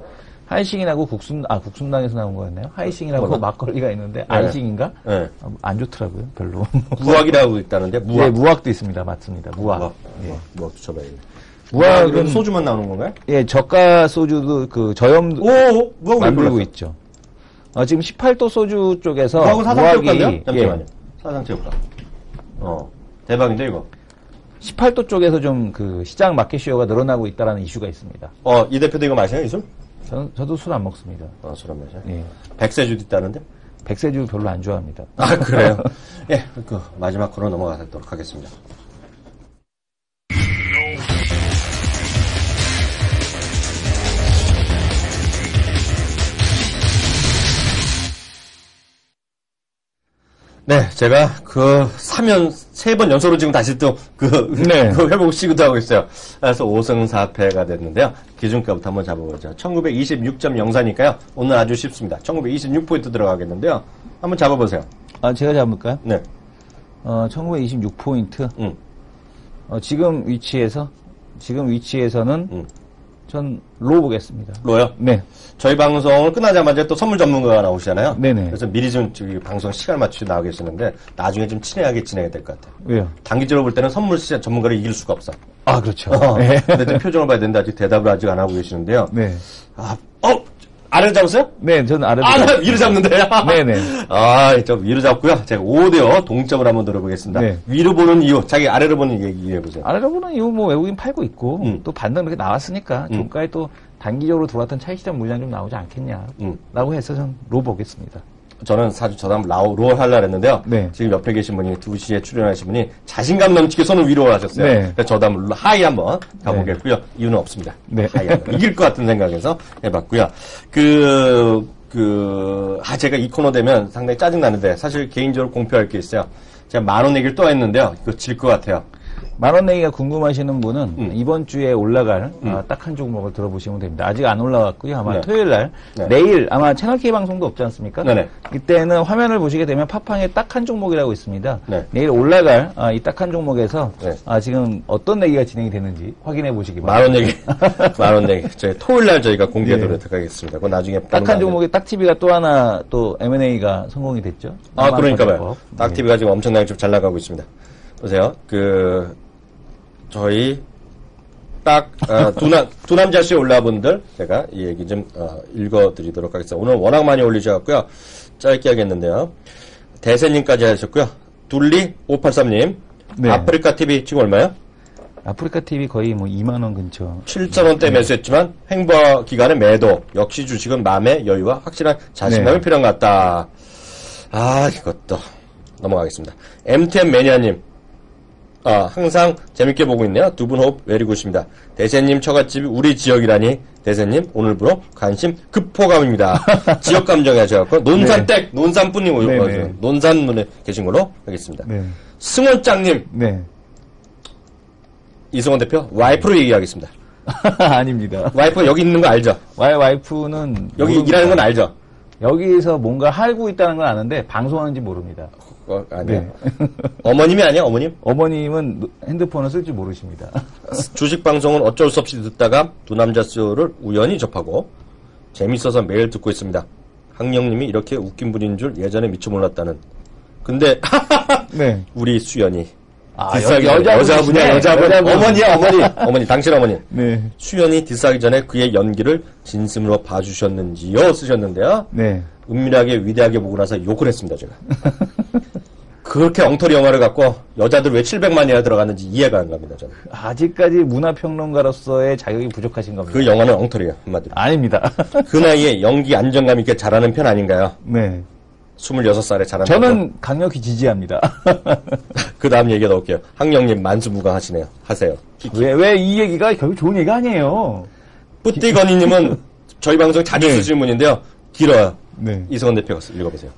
하이싱이라고 국순당에서 나온 거였나요? 하이싱이라고 막걸리가 있는데, 아이싱인가? 네. 안 좋더라고요, 별로. 무학이라고 있다는데, 무학? 네, 무학도 있습니다. 맞습니다. 무학. 무학도 쳐봐야겠네. 무학은 소주만 나오는 건가요? 예, 저가 소주도 저염도 만들고 있죠. 지금 18도 소주 쪽에서 그하고 사상체육관이요? 잠시만요. 사상체육관. 대박인데 이거. 18도 쪽에서 좀 그 시장 마켓 쉐어가 늘어나고 있다라는 이슈가 있습니다. 이 대표도 이거 마셔요, 이 술? 저도 술 안 먹습니다. 술 안 마셔요? 예. 백세주도 있다는데? 백세주 별로 안 좋아합니다. 그래요? 예, 마지막 코너 넘어가도록 하겠습니다. 네, 제가 3번 연속으로 지금 다시 또 회복 시그도 하고 있어요. 그래서 5승 4패가 됐는데요. 기준가부터 한번 잡아보죠. 1926.04니까요. 오늘 아주 쉽습니다. 1926포인트 들어가겠는데요. 한번 잡아보세요. 제가 잡을까요? 네. 1926포인트. 지금 위치에서는 전 로 보겠습니다. 로요? 네. 저희 방송을 끝나자마자 또 선물 전문가가 나오시잖아요. 네네. 그래서 미리 좀 방송 시간 맞추고 나와 계시는데 나중에 좀 친하게 진행해야 될 것 같아요. 왜요? 단기적으로 볼 때는 선물 시장 전문가를 이길 수가 없어. 그렇죠. 네. 근데 좀 표정을 봐야 되는데 아직 대답을 아직 안 하고 계시는데요. 네. 아래를 잡았어요? 네, 저는 아래를 나 위로 잡는데요? 네네. 저 위로 잡고요. 제가 5대5 동점을 한번 들어보겠습니다. 네. 위로 보는 이유, 자기 아래로 보는 얘기해보세요. 아래로 보는 이유, 외국인 팔고 있고, 또 반등 이렇게 나왔으니까, 종가에 또 단기적으로 들어왔던 차익시장 물량 좀 나오지 않겠냐, 라고 해서 전 로 보겠습니다. 저는 저도 한번 로 하려고 했는데요. 네. 지금 옆에 계신 분이 2시에 출연하신 분이 자신감 넘치게 손을 위로 하셨어요. 네. 그래서 저도 한번 하이 한번 가보겠고요. 네. 이유는 없습니다. 네. 하이 한번. 이길 것 같은 생각에서 해봤고요. 제가 이 코너 되면 상당히 짜증나는데 사실 개인적으로 공표할 게 있어요. 제가 10,000원 내기를 또 했는데요. 이거 질 것 같아요. 10,000원 내기가 궁금하시는 분은 이번 주에 올라갈 딱 한 종목을 들어보시면 됩니다. 아직 안 올라왔고요. 아마 토요일 날, 내일 아마 채널 K 방송도 없지 않습니까? 네네. 이때는 화면을 보시게 되면 팟빵에 딱 한 종목이라고 있습니다. 네. 내일 올라갈 이 딱 한 종목에서 지금 어떤 내기가 진행이 되는지 확인해 보시기 바랍니다. 10,000원 내기. 저희 토요일 날 저희가 공개하도록 하겠습니다. 그건 나중에 딱 한 종목에 딱TV가 또 하나 또 M&A가 성공이 됐죠. 그러니까요. 딱TV가 지금 엄청나게 좀 잘 나가고 있습니다. 보세요. 저희 두 남자씨 올라와 분들 제가 이 얘기 좀 읽어드리도록 하겠습니다. 오늘 워낙 많이 올리셔갖고요. 짧게 하겠는데요. 대세님까지 하셨고요. 둘리 583님. 네. 아프리카TV 지금 얼마요? 아프리카TV 거의 2만원 근처. 7,000원대 매수했지만 횡보 기간에 매도. 역시 주식은 마음의 여유와 확실한 자신감이 필요한 것 같다. 이것도 넘어가겠습니다. MTN 매니아님. 항상 재밌게 보고 있네요. 두 분 호흡 외리굿입니다. 대세님 처갓집이 우리 지역이라니 대세님 오늘부로 관심 급포감입니다. 지역 감정에 하셔갖고 논산댁 논산분님 오셨거든요. 논산문에 계신 걸로 하겠습니다. 네. 승원장님. 네. 이승원 대표 와이프로 얘기하겠습니다. 아닙니다. 와이프가 여기 있는 거 알죠? 와이프는 여기 일하는 건 알죠? 여기서 뭔가 하고 있다는 건 아는데 방송하는지 모릅니다. 아니요. 네. 어머님이 아니야, 어머님? 어머님은 핸드폰을 쓸 줄 모르십니다. 주식 방송은 어쩔 수 없이 듣다가 두 남자 쇼를 우연히 접하고 재밌어서 매일 듣고 있습니다. 항영님이 이렇게 웃긴 분인 줄 예전에 미처 몰랐다는. 근데 네. 우리 수연이 여자분이야. 어머니, 당신 어머니. 네. 수연이 디스하기 전에 그의 연기를 진심으로 봐주셨는지요? 쓰셨는데요. 네. 은밀하게 위대하게 보고 나서 욕을 했습니다, 제가. 그렇게 엉터리 영화를 갖고 여자들 왜 700만이나 들어갔는지 이해가 안 갑니다, 저는. 아직까지 문화평론가로서의 자격이 부족하신 겁니다. 그 영화는 엉터리예요, 한마디로. 아닙니다. 그 나이에 연기 안정감 있게 잘하는 편 아닌가요? 네. 26살에 잘한다. 저는 강력히 지지합니다. 그 다음 얘기 넣을게요. 항영님 만수무강하시네요. 하세요. 왜 이 얘기가 결국 좋은 얘기가 아니에요. 뿌띠건이님은 저희 방송 자주 쓰시는 분인데요. 길어요. 네. 이승원 대표가 읽어보세요.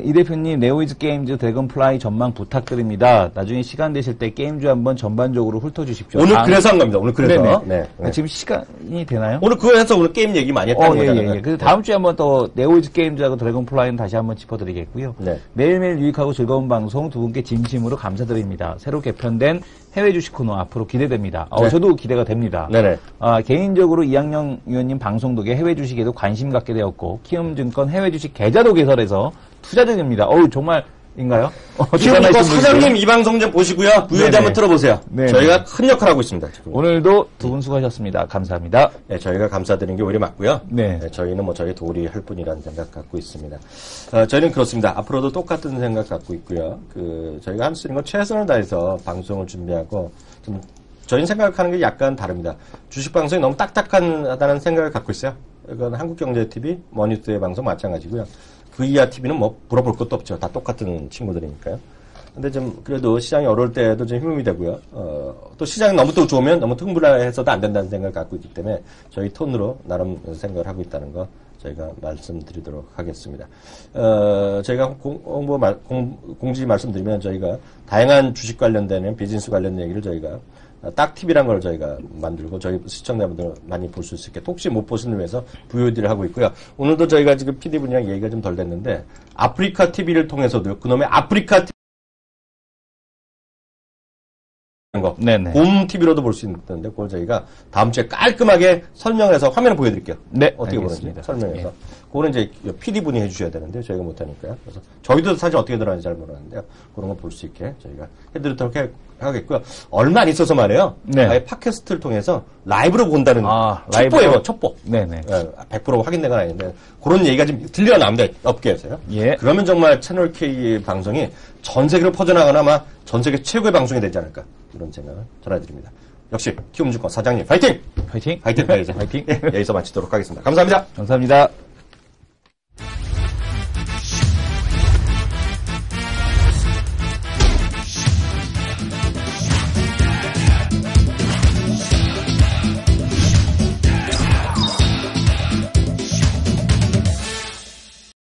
이 대표님, 네오이즈 게임즈 드래곤플라이 전망 부탁드립니다. 나중에 시간 되실 때 게임주 한번 전반적으로 훑어주십시오. 오늘 그래서 한 겁니다. 오늘 그래서. 네. 지금 시간이 되나요? 오늘 그거 해서 오늘 게임 얘기 많이 했다는 거잖아요. 예. 그래서 다음 주에 한번 또 네오이즈 게임즈하고 드래곤플라이는 다시 한번 짚어드리겠고요. 네. 매일매일 유익하고 즐거운 방송 두 분께 진심으로 감사드립니다. 새로 개편된 해외 주식 코너 앞으로 기대됩니다. 네. 저도 기대가 됩니다. 네네. 개인적으로 이학영 위원님 방송 덕에 해외 주식에도 관심 갖게 되었고 키움증권 해외 주식 계좌도 개설해서 투자 중입니다. 정말 인가요? 키움증권 사장님 이 방송 좀 보시고요. VOD 한번 틀어보세요. 네네. 저희가 큰 역할 하고 있습니다. 지금. 오늘도 두 분 수고하셨습니다. 감사합니다. 네, 저희가 감사드리는 게 오히려 맞고요. 네. 네, 저희는 뭐 저희 도리 할 뿐이라는 생각 갖고 있습니다. 저희는 그렇습니다. 앞으로도 똑같은 생각 갖고 있고요. 저희가 할 수 있는 건 최선을 다해서 방송을 준비하고 좀 저희는 생각하는 게 약간 다릅니다. 주식 방송이 너무 딱딱하다는 생각을 갖고 있어요. 이건 한국경제TV, 머니투데이 방송 마찬가지고요. 그 이하 TV는 뭐 물어볼 것도 없죠. 다 똑같은 친구들이니까요. 근데 좀 그래도 시장이 어려울 때도 좀 힘이 되고요. 또 시장이 너무 또 좋으면 너무 흥분해서도 안 된다는 생각을 갖고 있기 때문에 저희 톤으로 나름 생각을 하고 있다는 거 저희가 말씀드리도록 하겠습니다. 저희가 공지 말씀드리면 저희가 다양한 주식 관련된 비즈니스 관련 얘기를 저희가 딱TV란 걸 저희가 만들고 저희 시청자분들 많이 볼 수 있게 혹시 못 보시는 위해서 VOD를 하고 있고요. 오늘도 저희가 지금 PD분이랑 얘기가 좀 덜 됐는데 아프리카 TV를 통해서도 그놈의 아프리카 TV 거 봄 TV로도 볼 수 있는데 그걸 저희가 다음 주에 깔끔하게 설명해서 화면을 보여드릴게요. 네, 어떻게 보는지 설명해서. 그거는 이제 PD분이 해주셔야 되는데 저희가 못하니까요. 그래서 저희도 사실 어떻게 들어가는지 잘 모르는데요. 그런 거 볼 수 있게 저희가 해드리도록 하겠고요. 얼마 안 있어서 말이에요. 네. 아예 팟캐스트를 통해서 라이브로 본다는 첩보예요. 첩보. 네네. 100% 확인된 건 아닌데 그런 얘기가 좀 들려나옵니다. 업계에서요. 예. 그러면 정말 채널 K 방송이 전 세계로 퍼져나가나 아마 전 세계 최고의 방송이 되지 않을까 이런 생각을 전해드립니다. 역시 키움증권 사장님 파이팅! 파이팅! 파이팅! 파이팅! 파이팅! 여기서 마치도록 하겠습니다. 감사합니다. 감사합니다.